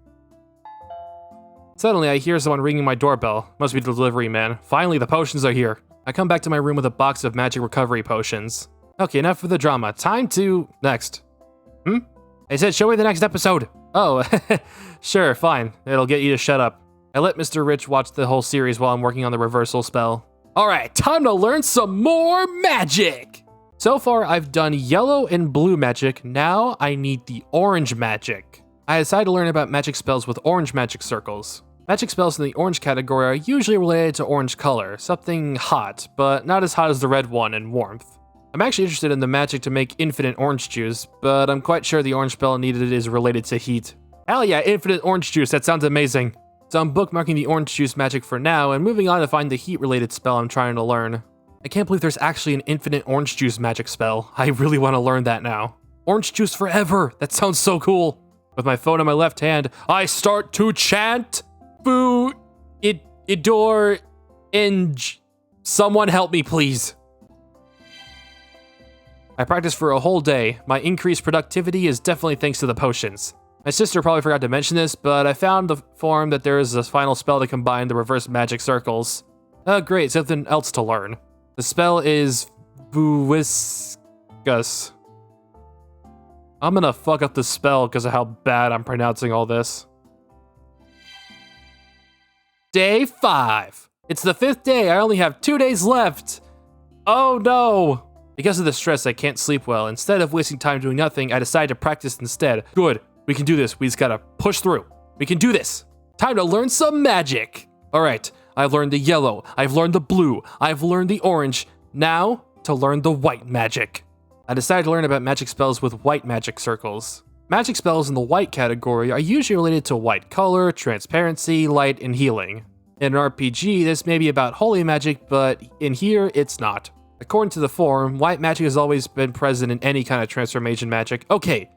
Suddenly, I hear someone ringing my doorbell. Must be the delivery man. Finally, the potions are here. I come back to my room with a box of magic recovery potions. Okay, enough for the drama. Time to... Next. I said, show me the next episode. Oh, sure, fine. It'll get you to shut up. I let Mr. Rich watch the whole series while I'm working on the reversal spell. All right, time to learn some more magic. So far, I've done yellow and blue magic. Now I need the orange magic. I decided to learn about magic spells with orange magic circles. Magic spells in the orange category are usually related to orange color, something hot, but not as hot as the red one in warmth. I'm actually interested in the magic to make infinite orange juice, but I'm quite sure the orange spell needed is related to heat. Hell yeah, infinite orange juice, that sounds amazing. So I'm bookmarking the orange juice magic for now and moving on to find the heat related spell I'm trying to learn. I can't believe there's actually an infinite orange juice magic spell. I really want to learn that now. Orange juice forever, that sounds so cool. With my phone in my left hand, I start to chant, Boo, Idor, Inj. Someone help me, please. I practiced for a whole day. My increased productivity is definitely thanks to the potions. My sister probably forgot to mention this, but I found the form that there is a final spell to combine the reverse magic circles. Oh great, something else to learn. The spell is Vuiscus. I'm gonna fuck up the spell because of how bad I'm pronouncing all this. Day 5. It's the 5th day, I only have 2 days left. Oh no. Because of the stress, I can't sleep well. Instead of wasting time doing nothing, I decided to practice instead. Good, we can do this. We just gotta push through. We can do this. Time to learn some magic. All right, I've learned the yellow. I've learned the blue. I've learned the orange. Now, to learn the white magic. I decided to learn about magic spells with white magic circles. Magic spells in the white category are usually related to white color, transparency, light, and healing. In an RPG, this may be about holy magic, but in here, it's not. According to the forum, white magic has always been present in any kind of transformation magic. Okay,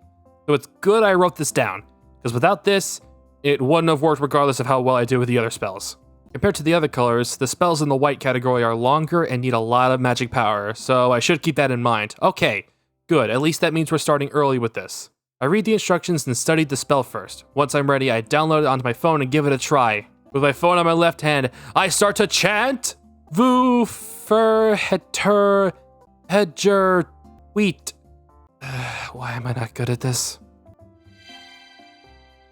so it's good I wrote this down, because without this, it wouldn't have worked regardless of how well I did with the other spells. Compared to the other colors, the spells in the white category are longer and need a lot of magic power, so I should keep that in mind. Okay, good, at least that means we're starting early with this. I read the instructions and studied the spell first. Once I'm ready, I download it onto my phone and give it a try. With my phone on my left hand, I start to chant, Vu, Fur, Heter, Hedger, Wheat. Why am I not good at this?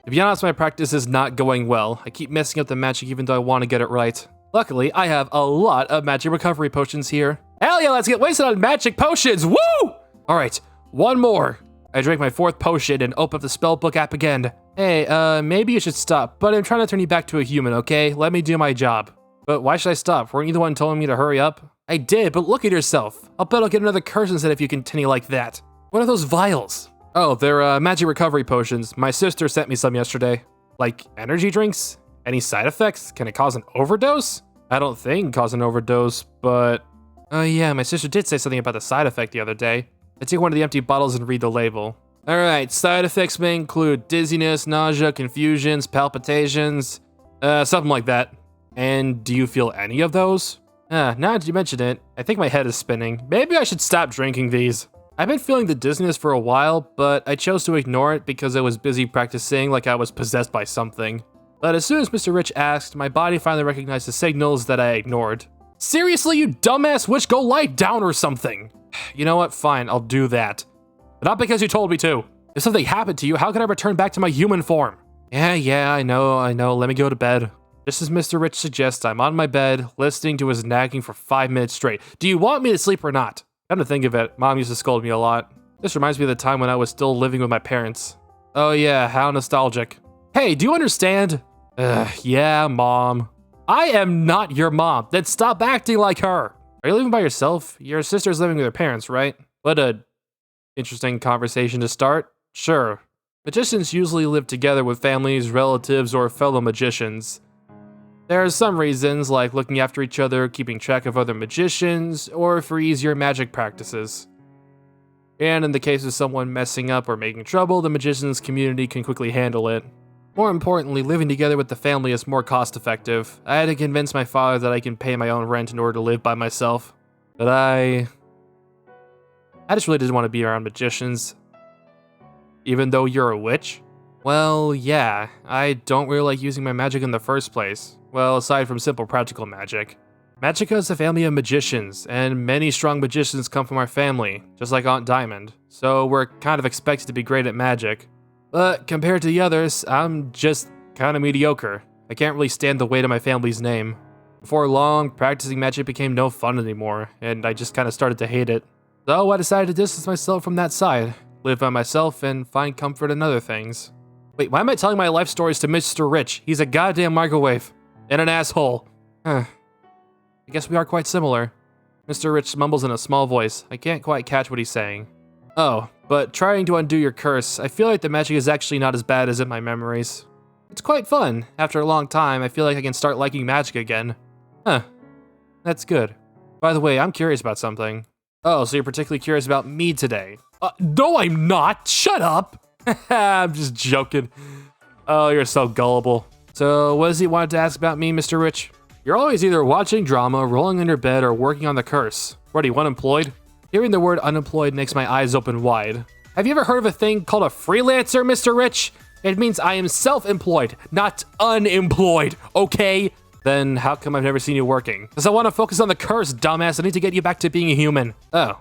To be honest, my practice is not going well. I keep messing up the magic even though I want to get it right. Luckily, I have a lot of magic recovery potions here. Hell yeah, let's get wasted on magic potions, woo! All right, one more. I drank my 4th potion and open up the spellbook app again. Hey, maybe you should stop, but I'm trying to turn you back to a human, okay? Let me do my job. But why should I stop? Weren't you the one telling me to hurry up? I did, but look at yourself. I'll bet I'll get another curse instead if you continue like that. What are those vials? Oh, they're magic recovery potions. My sister sent me some yesterday. Like energy drinks? Any side effects? Can it cause an overdose? I don't think cause an overdose, but... Oh yeah, my sister did say something about the side effect the other day. I take one of the empty bottles and read the label. Alright, side effects may include dizziness, nausea, confusions, palpitations, something like that. And do you feel any of those? Now that you mention it, I think my head is spinning. Maybe I should stop drinking these. I've been feeling the dizziness for a while, but I chose to ignore it because I was busy practicing like I was possessed by something. But as soon as Mr. Rich asked, my body finally recognized the signals that I ignored. Seriously, you dumbass witch, go lie down or something. You know what, fine, I'll do that. But not because you told me to. If something happened to you, how can I return back to my human form? Yeah, I know, let me go to bed. Just as Mr. Rich suggests, I'm on my bed, listening to his nagging for 5 minutes straight. Do you want me to sleep or not? Come to think of it, Mom used to scold me a lot. This reminds me of the time when I was still living with my parents. Oh yeah, how nostalgic. Hey, do you understand? Yeah, Mom. I am not your mom, then stop acting like her. Are you living by yourself? Your sister's living with her parents, right? What a interesting conversation to start. Sure. Magicians usually live together with families, relatives, or fellow magicians. There are some reasons, like looking after each other, keeping track of other magicians, or for easier magic practices. And in the case of someone messing up or making trouble, the magicians community can quickly handle it. More importantly, living together with the family is more cost-effective. I had to convince my father that I can pay my own rent in order to live by myself. But I just really didn't want to be around magicians. Even though you're a witch? Well, yeah, I don't really like using my magic in the first place. Well, aside from simple practical magic. Magica is a family of magicians, and many strong magicians come from our family, just like Aunt Diamond. So we're kind of expected to be great at magic. But compared to the others, I'm just kind of mediocre. I can't really stand the weight of my family's name. Before long, practicing magic became no fun anymore, and I just kind of started to hate it. So I decided to distance myself from that side, live by myself, and find comfort in other things. Wait, why am I telling my life stories to Mr. Rich? He's a goddamn microwave. And an asshole. I guess we are quite similar. Mr. Rich mumbles in a small voice. I can't quite catch what he's saying. Oh, but trying to undo your curse, I feel like the magic is actually not as bad as in my memories. It's quite fun. After a long time, I feel like I can start liking magic again. That's good. By the way, I'm curious about something. Oh, so you're particularly curious about me today? No, I'm not! Shut up! I'm just joking. Oh, you're so gullible. So, what does he want to ask about me, Mr. Rich? You're always either watching drama, rolling in your bed, or working on the curse. What are you, unemployed? Hearing the word unemployed makes my eyes open wide. Have you ever heard of a thing called a freelancer, Mr. Rich? It means I am self-employed, not unemployed, okay? Then how come I've never seen you working? Because I want to focus on the curse, dumbass. I need to get you back to being a human. Oh,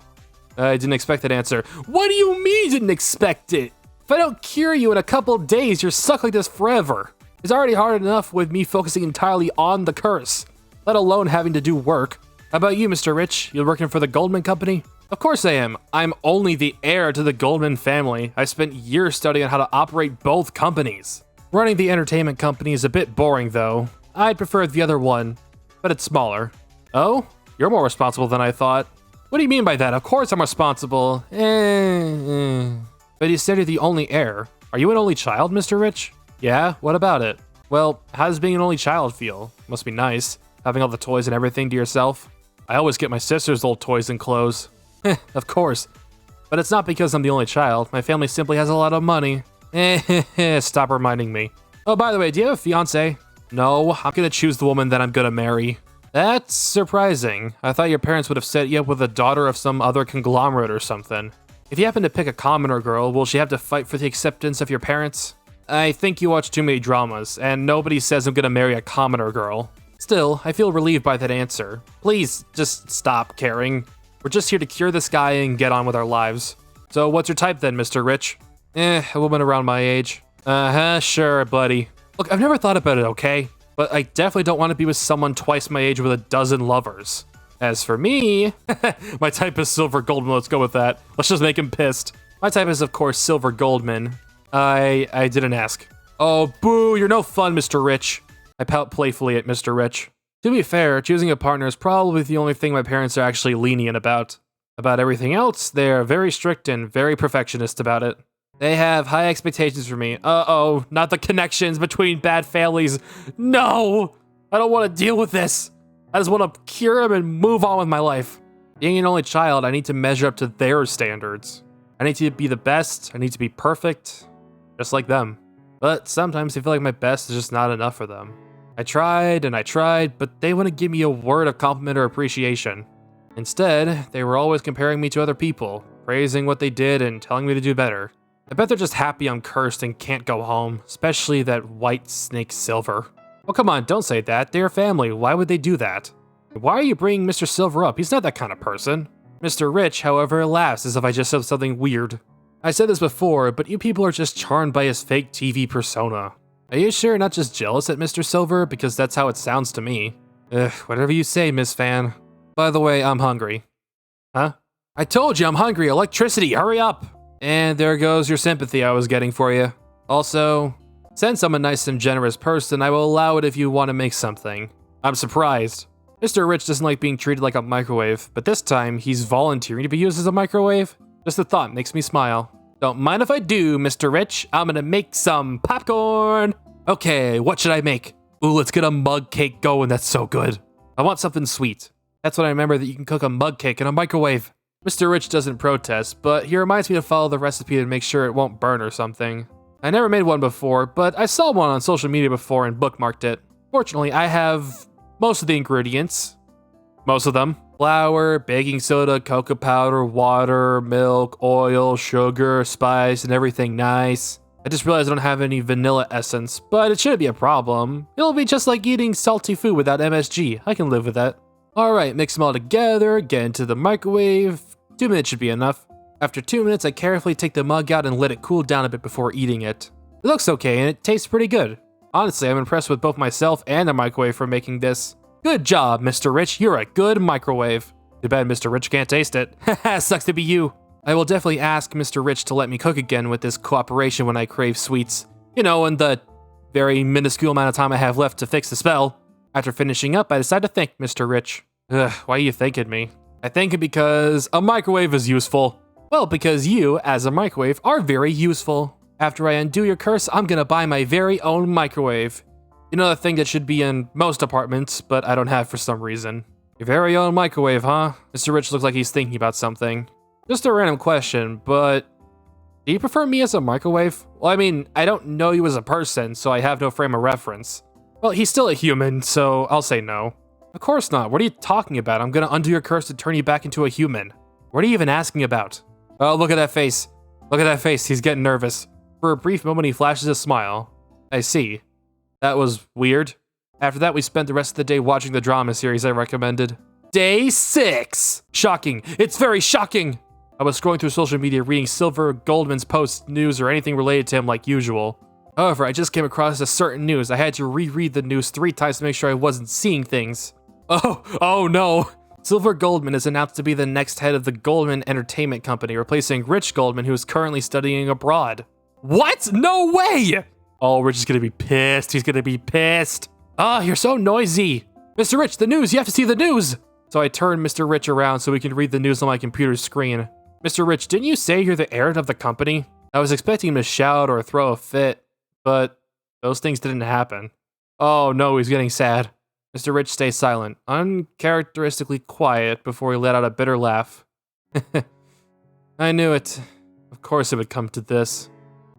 I didn't expect that answer. What do you mean didn't expect it? If I don't cure you in a couple days, you're stuck like this forever. It's already hard enough with me focusing entirely on the curse, let alone having to do work. How about you, Mr. Rich? You working for the Goldman Company? Of course I am. I'm only the heir to the Goldman family. I spent years studying on how to operate both companies. Running the entertainment company is a bit boring, though. I'd prefer the other one, but it's smaller. Oh? You're more responsible than I thought. What do you mean by that? Of course I'm responsible. But you said you're the only heir. Are you an only child, Mr. Rich? Yeah, what about it? Well, how does being an only child feel? Must be nice, having all the toys and everything to yourself. I always get my sister's old toys and clothes. Of course. But it's not because I'm the only child. My family simply has a lot of money. Stop reminding me. Oh, by the way, do you have a fiance? No, I'm gonna choose the woman that I'm gonna marry. That's surprising. I thought your parents would have set you up with a daughter of some other conglomerate or something. If you happen to pick a commoner girl, will she have to fight for the acceptance of your parents? I think you watch too many dramas, and nobody says I'm gonna marry a commoner girl. Still, I feel relieved by that answer. Please, just stop caring. We're just here to cure this guy and get on with our lives. So what's your type then, Mr. Rich? A woman around my age. Sure, buddy. Look, I've never thought about it, okay? But I definitely don't want to be with someone twice my age with a dozen lovers. As for me, my type is Silver Goldman, let's go with that. Let's just make him pissed. My type is, of course, Silver Goldman. I didn't ask. Oh, boo, you're no fun, Mr. Rich. I pout playfully at Mr. Rich. To be fair, choosing a partner is probably the only thing my parents are actually lenient about. About everything else, they're very strict and very perfectionist about it. They have high expectations for me. Uh-oh, not the connections between bad families. No! I don't want to deal with this. I just want to cure them and move on with my life. Being an only child, I need to measure up to their standards. I need to be the best. I need to be perfect. Just like them. But sometimes I feel like my best is just not enough for them. I tried and I tried, but they wouldn't give me a word of compliment or appreciation. Instead, they were always comparing me to other people, praising what they did and telling me to do better. I bet they're just happy I'm cursed and can't go home, especially that white snake Silver. Oh, come on, don't say that. They're family. Why would they do that? Why are you bringing Mr. Silver up? He's not that kind of person. Mr. Rich, however, laughs as if I just said something weird. I said this before, but you people are just charmed by his fake TV persona. Are you sure you're not just jealous at Mr. Silver? Because that's how it sounds to me. Whatever you say, Miss Fan. By the way, I'm hungry. Huh? I told you I'm hungry. Electricity, hurry up! And there goes your sympathy I was getting for you. Also, since I'm a nice and generous person, I will allow it if you want to make something. I'm surprised. Mr. Rich doesn't like being treated like a microwave, but this time he's volunteering to be used as a microwave. Just the thought makes me smile. Don't mind if I do, Mr. Rich. I'm gonna make some popcorn. Okay, what should I make? Ooh, let's get a mug cake going. That's so good. I want something sweet. That's when I remember that you can cook a mug cake in a microwave. Mr. Rich doesn't protest, but he reminds me to follow the recipe to make sure it won't burn or something. I never made one before, but I saw one on social media before and bookmarked it. Fortunately, I have most of the ingredients. Most of them. Flour, baking soda, cocoa powder, water, milk, oil, sugar, spice, and everything nice. I just realized I don't have any vanilla essence, but it shouldn't be a problem. It'll be just like eating salty food without MSG. I can live with that. Alright, mix them all together, get into the microwave. 2 minutes should be enough. After 2 minutes, I carefully take the mug out and let it cool down a bit before eating it. It looks okay and it tastes pretty good. Honestly, I'm impressed with both myself and the microwave for making this. Good job, Mr. Rich. You're a good microwave. Too bad Mr. Rich can't taste it. Haha, sucks to be you. I will definitely ask Mr. Rich to let me cook again with this cooperation when I crave sweets. You know, in the very minuscule amount of time I have left to fix the spell. After finishing up, I decide to thank Mr. Rich. Ugh, why are you thanking me? I thank him because a microwave is useful. Well, because you, as a microwave, are very useful. After I undo your curse, I'm gonna buy my very own microwave. You know, the thing that should be in most apartments, but I don't have for some reason. Your very own microwave, huh? Mr. Rich looks like he's thinking about something. Just a random question, but do you prefer me as a microwave? Well, I mean, I don't know you as a person, so I have no frame of reference. Well, he's still a human, so I'll say no. Of course not. What are you talking about? I'm gonna undo your curse to turn you back into a human. What are you even asking about? Oh, look at that face. Look at that face. He's getting nervous. For a brief moment, he flashes a smile. I see. That was weird. After that, we spent the rest of the day watching the drama series I recommended. Day 6! Shocking. It's very shocking! I was scrolling through social media reading Silver Goldman's posts, news, or anything related to him like usual. However, I just came across a certain news. I had to reread the news 3 times to make sure I wasn't seeing things. Oh no! Silver Goldman is announced to be the next head of the Goldman Entertainment Company, replacing Rich Goldman, who is currently studying abroad. What? No way! Oh, Rich is gonna be pissed. He's gonna be pissed. Ah, you're so noisy. Mr. Rich, the news! You have to see the news! So I turned Mr. Rich around so we can read the news on my computer screen. Mr. Rich, didn't you say you're the heir of the company? I was expecting him to shout or throw a fit, but those things didn't happen. Oh no, he's getting sad. Mr. Rich stays silent, uncharacteristically quiet before he let out a bitter laugh. I knew it. Of course it would come to this.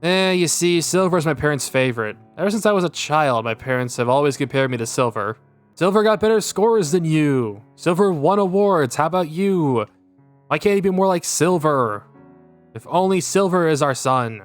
You see, Silver is my parents' favorite. Ever since I was a child, my parents have always compared me to Silver. Silver got better scores than you. Silver won awards, how about you? Why can't he be more like Silver? If only Silver is our son.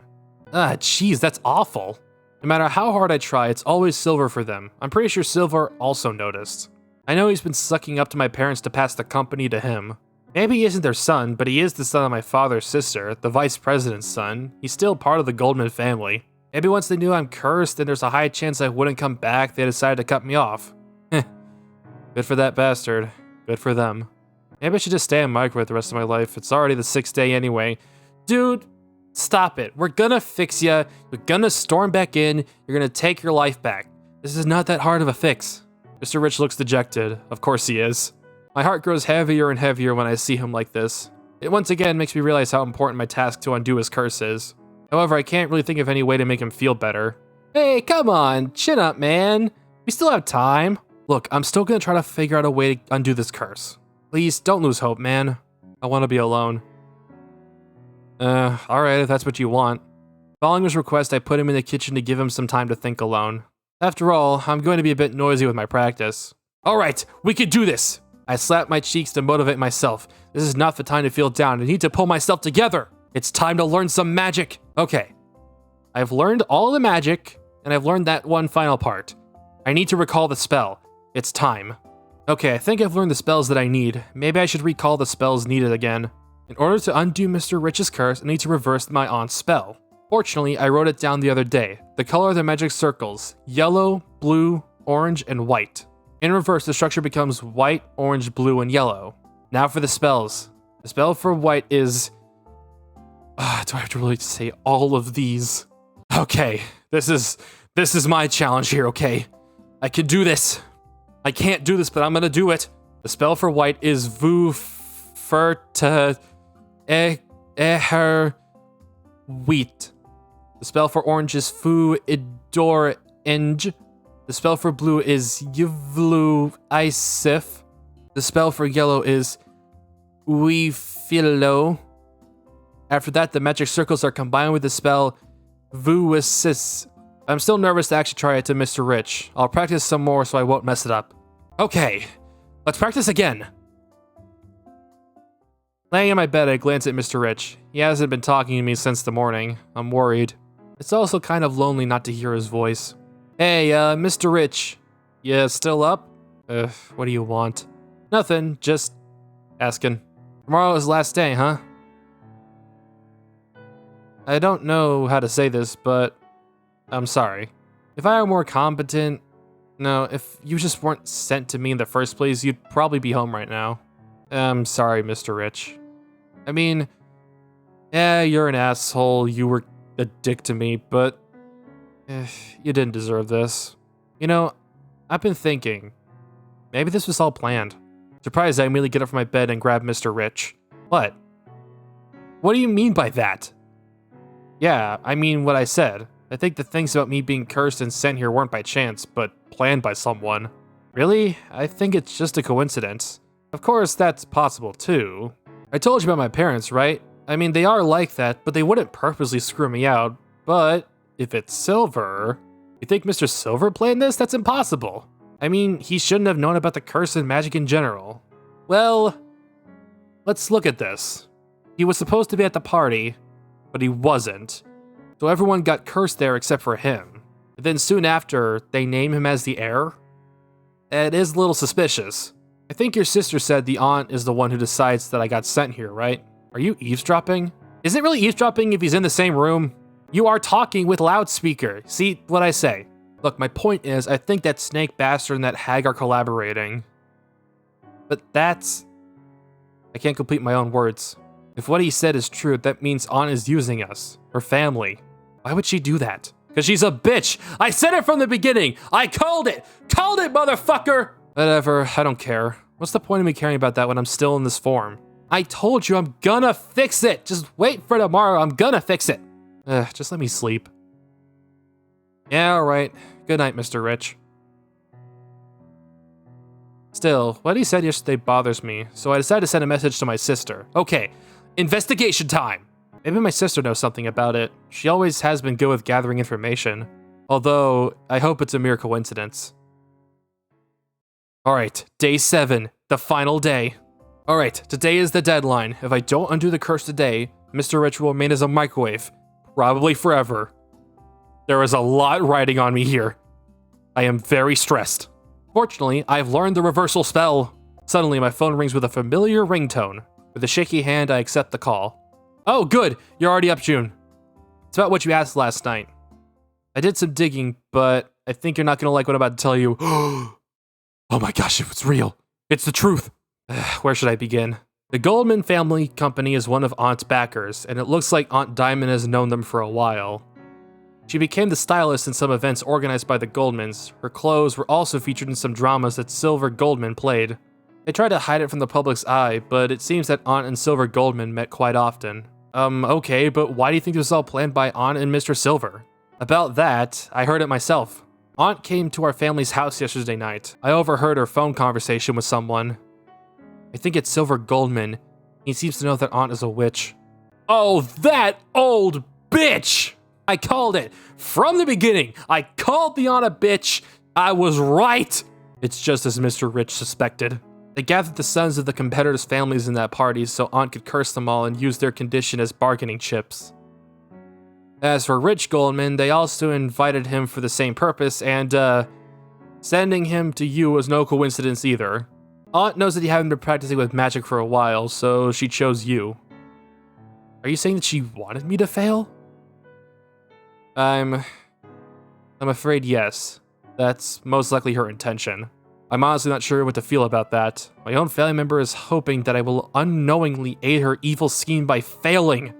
Ah, jeez, that's awful. No matter how hard I try, it's always Silver for them. I'm pretty sure Silver also noticed. I know he's been sucking up to my parents to pass the company to him. Maybe he isn't their son, but he is the son of my father's sister, the vice president's son. He's still part of the Goldman family. Maybe once they knew I'm cursed and there's a high chance I wouldn't come back, they decided to cut me off. Good for that bastard. Good for them. Maybe I should just stay in microwave the rest of my life. It's already the 6th day anyway. Dude, stop it. We're gonna fix ya. You're gonna storm back in. You're gonna take your life back. This is not that hard of a fix. Mr. Rich looks dejected. Of course he is. My heart grows heavier and heavier when I see him like this. It once again makes me realize how important my task to undo his curse is. However, I can't really think of any way to make him feel better. Hey, come on. Chin up, man. We still have time. Look, I'm still gonna try to figure out a way to undo this curse. Please, don't lose hope, man. I want to be alone. Alright, if that's what you want. Following his request, I put him in the kitchen to give him some time to think alone. After all, I'm going to be a bit noisy with my practice. Alright, we can do this! I slap my cheeks to motivate myself. This is not the time to feel down. I need to pull myself together. It's time to learn some magic. Okay. I've learned all the magic, and I've learned that one final part. I need to recall the spell. It's time. Okay, I think I've learned the spells that I need. Maybe I should recall the spells needed again. In order to undo Mr. Rich's curse, I need to reverse my aunt's spell. Fortunately, I wrote it down the other day. The color of the magic circles: yellow, blue, orange, and white. In reverse, the structure becomes white, orange, blue, and yellow. Now for the spells. The spell for white is... do I have to really say all of these? Okay, this is my challenge here, okay? I can do this. I can't do this, but I'm gonna do it. The spell for white is Vu Ferta Eher Wheat. The spell for orange is Fu Idor Eng. The spell for blue is Yvlu Isif. The spell for yellow is Uifilo. After that, the magic circles are combined with the spell Vuisis. I'm still nervous to actually try it to Mr. Rich. I'll practice some more so I won't mess it up. Okay, let's practice again. Laying in my bed, I glance at Mr. Rich. He hasn't been talking to me since the morning. I'm worried. It's also kind of lonely not to hear his voice. Hey, Mr. Rich. You still up? What do you want? Nothing, just asking. Tomorrow is last day, huh? I don't know how to say this, but I'm sorry. If I were more competent... No, if you just weren't sent to me in the first place, you'd probably be home right now. I'm sorry, Mr. Rich. I mean, yeah, you're an asshole, you were a dick to me, but you didn't deserve this. You know, I've been thinking, maybe this was all planned. Surprised I immediately get up from my bed and grab Mr. Rich. What? What do you mean by that? Yeah, I mean what I said. I think the things about me being cursed and sent here weren't by chance, but planned by someone. Really? I think it's just a coincidence. Of course, that's possible too. I told you about my parents, right? I mean, they are like that, but they wouldn't purposely screw me out. But if it's Silver... You think Mr. Silver planned this? That's impossible. I mean, he shouldn't have known about the curse and magic in general. Well, let's look at this. He was supposed to be at the party, but he wasn't. So everyone got cursed there except for him. And then soon after, they name him as the heir? It is a little suspicious. I think your sister said the aunt is the one who decides that I got sent here, right? Are you eavesdropping? Is it really eavesdropping if he's in the same room? You are talking with loudspeaker. See what I say? Look, my point is, I think that Snake Bastard and that hag are collaborating. But that's... I can't complete my own words. If what he said is true, that means Aunt is using us. Her family. Why would she do that? Because she's a bitch! I said it from the beginning! I called it! Called it, motherfucker! Whatever, I don't care. What's the point of me caring about that when I'm still in this form? I told you I'm gonna fix it! Just wait for tomorrow, I'm gonna fix it! Just let me sleep. Yeah, alright. Good night, Mr. Rich. Still, what he said yesterday bothers me, so I decided to send a message to my sister. Okay, investigation time! Maybe my sister knows something about it. She always has been good with gathering information. Although, I hope it's a mere coincidence. Alright, day 7, the final day. Alright, today is the deadline. If I don't undo the curse today, Mr. Rich will remain as a microwave. Probably forever. There is a lot riding on me here. I am very stressed. Fortunately, I've learned the reversal spell. Suddenly, my phone rings with a familiar ringtone. With a shaky hand, I accept the call. Oh, good. You're already up, June. It's about what you asked last night. I did some digging, but I think you're not going to like what I'm about to tell you. Oh my gosh, if it's real. It's the truth. Where should I begin? The Goldman Family Company is one of Aunt's backers, and it looks like Aunt Diamond has known them for a while. She became the stylist in some events organized by the Goldmans. Her clothes were also featured in some dramas that Silver Goldman played. They tried to hide it from the public's eye, but it seems that Aunt and Silver Goldman met quite often. Okay, but why do you think this was all planned by Aunt and Mr. Silver? About that, I heard it myself. Aunt came to our family's house yesterday night. I overheard her phone conversation with someone. I think it's Silver Goldman. He seems to know that Aunt is a witch. Oh, that old bitch! I called it. From the beginning, I called the Aunt a bitch. I was right. It's just as Mr. Rich suspected. They gathered the sons of the competitors' families in that party so Aunt could curse them all and use their condition as bargaining chips. As for Rich Goldman, they also invited him for the same purpose, and, sending him to you was no coincidence either. Aunt knows that you haven't been practicing with magic for a while, so she chose you. Are you saying that she wanted me to fail? I'm afraid yes. That's most likely her intention. I'm honestly not sure what to feel about that. My own family member is hoping that I will unknowingly aid her evil scheme by failing.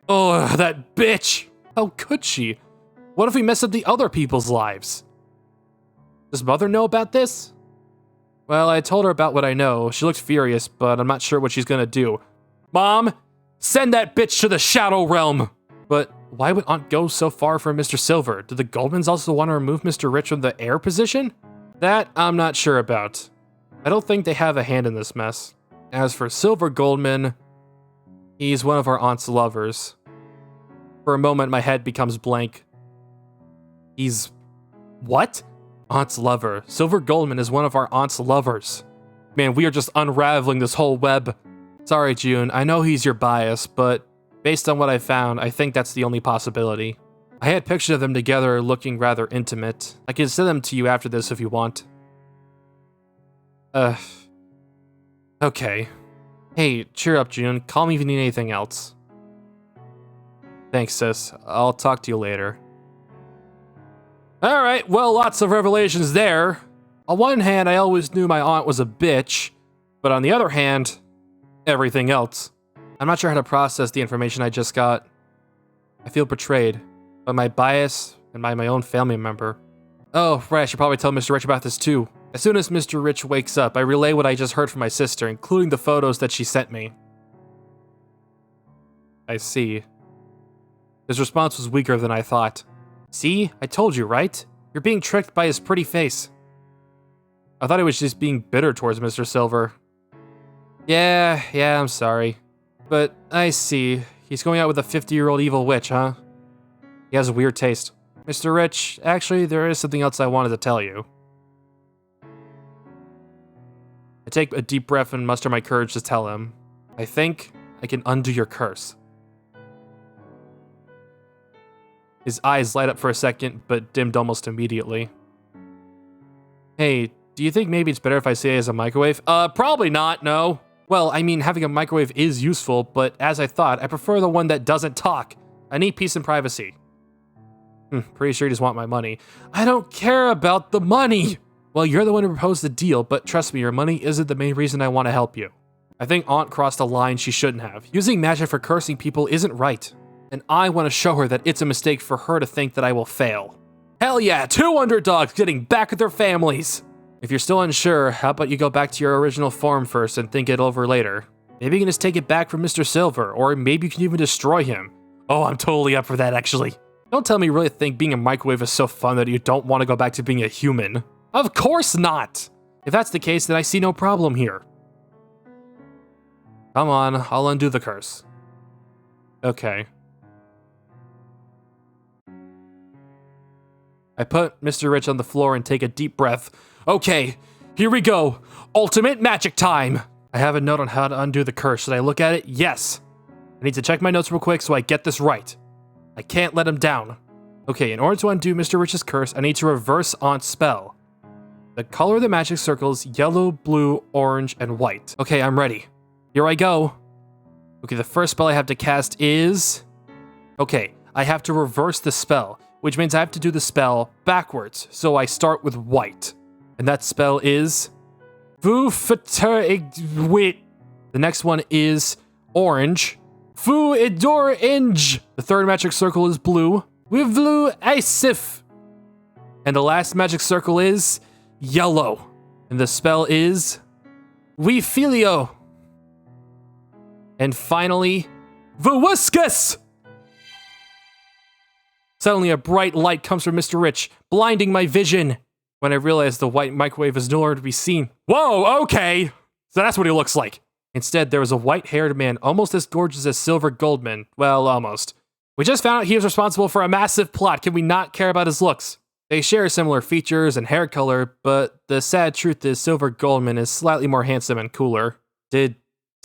Oh, that bitch! How could she? What if we mess up the other people's lives? Does Mother know about this? Well, I told her about what I know. She looked furious, but I'm not sure what she's gonna do. Mom, send that bitch to the Shadow Realm! But why would Aunt go so far for Mr. Silver? Do the Goldmans also want to remove Mr. Rich from the heir position? That I'm not sure about. I don't think they have a hand in this mess. As for Silver Goldman, he's one of our aunt's lovers. For a moment, my head becomes blank. He's... what? Aunt's lover. Silver Goldman is one of our aunt's lovers. Man, we are just unraveling this whole web. Sorry, June, I know he's your bias, but based on what I found, I think that's the only possibility. I had pictures of them together looking rather intimate. I can send them to you after this if you want. Okay. Hey, cheer up, June. Call me if you need anything else. Thanks, sis. I'll talk to you later. Alright, well, lots of revelations there. On one hand, I always knew my aunt was a bitch, but on the other hand, everything else. I'm not sure how to process the information I just got. I feel betrayed by my bias and by my own family member. Oh, right, I should probably tell Mr. Rich about this too. As soon as Mr. Rich wakes up, I relay what I just heard from my sister, including the photos that she sent me. I see. His response was weaker than I thought. See? I told you, right? You're being tricked by his pretty face. I thought he was just being bitter towards Mr. Silver. Yeah, I'm sorry. But I see. He's going out with a 50-year-old evil witch, huh? He has a weird taste. Mr. Rich, actually, there is something else I wanted to tell you. I take a deep breath and muster my courage to tell him. I think I can undo your curse. His eyes light up for a second, but dimmed almost immediately. Hey, do you think maybe it's better if I say it as a microwave? Probably not, no. Well, I mean, having a microwave is useful, but as I thought, I prefer the one that doesn't talk. I need peace and privacy. Pretty sure you just want my money. I don't care about the money! Well, you're the one who proposed the deal, but trust me, your money isn't the main reason I want to help you. I think Aunt crossed a line she shouldn't have. Using magic for cursing people isn't right. And I want to show her that it's a mistake for her to think that I will fail. Hell yeah, 2 underdogs getting back at their families! If you're still unsure, how about you go back to your original form first and think it over later? Maybe you can just take it back from Mr. Silver, or maybe you can even destroy him. Oh, I'm totally up for that, actually. Don't tell me you really think being a microwave is so fun that you don't want to go back to being a human. Of course not! If that's the case, then I see no problem here. Come on, I'll undo the curse. Okay. I put Mr. Rich on the floor and take a deep breath. Okay, here we go. Ultimate magic time! I have a note on how to undo the curse. Should I look at it? Yes. I need to check my notes real quick so I get this right. I can't let him down. Okay, in order to undo Mr. Rich's curse, I need to reverse Aunt's spell. The color of the magic circle is yellow, blue, orange, and white. Okay, I'm ready. Here I go. Okay, the first spell I have to cast is... Okay, I have to reverse the spell, which means I have to do the spell backwards. So I start with white. And that spell is... Vu-fater-ig-wit. The next one is orange. Fu-idor-inge. The third magic circle is blue. Wivlu-isif. And the last magic circle is yellow. And the spell is Wifilio. And finally, Vuwuskus. Suddenly a bright light comes from Mr. Rich, blinding my vision. When I realize the white microwave is nowhere to be seen. Whoa, okay. So that's what he looks like. Instead, there was a white-haired man almost as gorgeous as Silver Goldman. Well, almost. We just found out he was responsible for a massive plot. Can we not care about his looks? They share similar features and hair color, but the sad truth is Silver Goldman is slightly more handsome and cooler. Did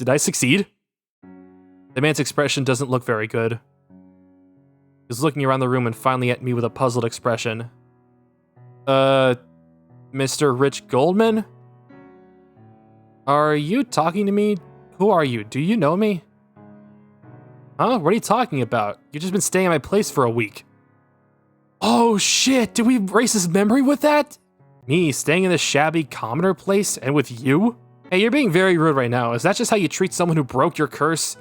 I succeed? The man's expression doesn't look very good. He's looking around the room and finally at me with a puzzled expression. Mr. Rich Goldman? Are you talking to me? Who are you? Do you know me? Huh? What are you talking about? You've just been staying at my place for a week. Oh shit, did we erase his memory with that? Me, staying in this shabby commoner place and with you? Hey, you're being very rude right now. Is that just how you treat someone who broke your curse?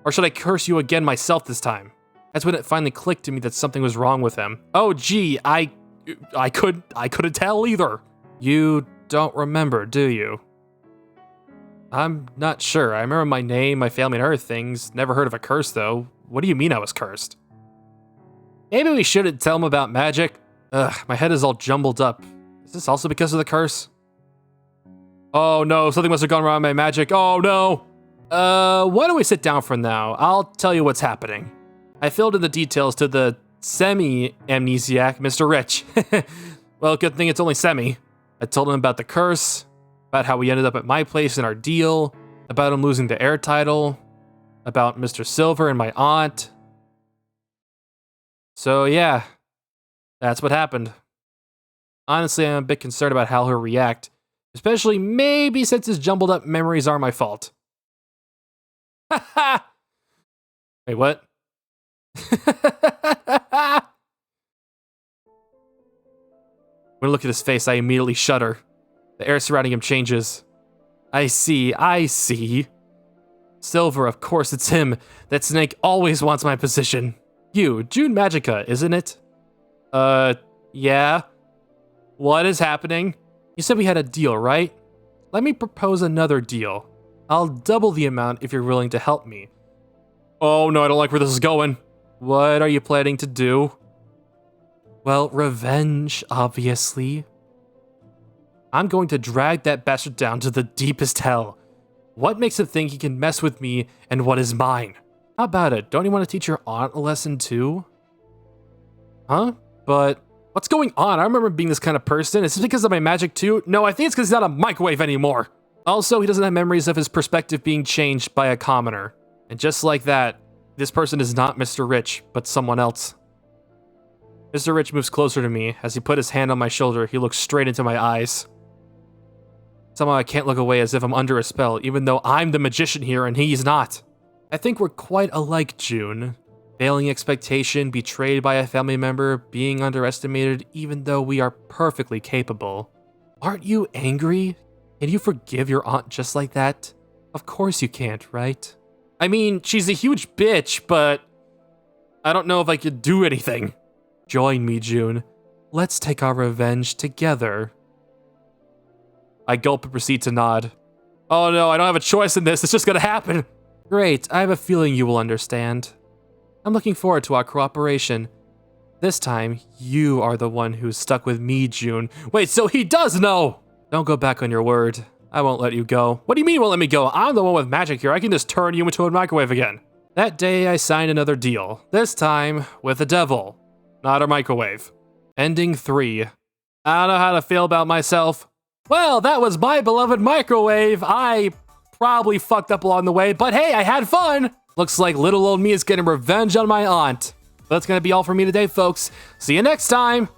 Or should I curse you again myself this time? That's when it finally clicked to me that something was wrong with him. Oh gee, I couldn't tell either. You don't remember, do you? I'm not sure. I remember my name, my family, and other things. Never heard of a curse, though. What do you mean I was cursed? Maybe we shouldn't tell him about magic. Ugh, my head is all jumbled up. Is this also because of the curse? Oh no, something must have gone wrong with my magic. Oh no! Why don't we sit down for now? I'll tell you what's happening. I filled in the details to the semi-amnesiac Mr. Rich. Well, good thing it's only semi. I told him about the curse, about how we ended up at my place in our deal, about him losing the heir title, about Mr. Silver and my aunt. So yeah, that's what happened. Honestly, I'm a bit concerned about how he'll react, especially maybe since his jumbled up memories are my fault. Ha ha! Wait, what? When I look at his face, I immediately shudder. The air surrounding him changes. I see. Silver, of course it's him. That snake always wants my position. You, June Magica, isn't it? Yeah. What is happening? You said we had a deal, right? Let me propose another deal. I'll double the amount if you're willing to help me. Oh no, I don't like where this is going. What are you planning to do? Well, revenge, obviously. I'm going to drag that bastard down to the deepest hell. What makes him think he can mess with me and what is mine? How about it? Don't you want to teach your aunt a lesson too? Huh? But what's going on? I remember being this kind of person. Is this because of my magic too? No, I think it's because he's not a microwave anymore. Also, he doesn't have memories of his perspective being changed by a commoner. And just like that, this person is not Mr. Rich, but someone else. Mr. Rich moves closer to me. As he put his hand on my shoulder, he looks straight into my eyes. Somehow I can't look away as if I'm under a spell, even though I'm the magician here and he's not. I think we're quite alike, June. Failing expectation, betrayed by a family member, being underestimated, even though we are perfectly capable. Aren't you angry? Can you forgive your aunt just like that? Of course you can't, right? I mean, she's a huge bitch, but I don't know if I could do anything. Join me, June. Let's take our revenge together. I gulp and proceed to nod. Oh no, I don't have a choice in this. It's just gonna happen. Great, I have a feeling you will understand. I'm looking forward to our cooperation. This time, you are the one who's stuck with me, June. Wait, so he does know! Don't go back on your word. I won't let you go. What do you mean you won't let me go? I'm the one with magic here. I can just turn you into a microwave again. That day, I signed another deal. This time, with the devil. Not a microwave. Ending 3. I don't know how to feel about myself. Well, that was my beloved microwave. I probably fucked up along the way, but hey, I had fun. Looks like little old me is getting revenge on my aunt. That's going to be all for me today, folks. See you next time.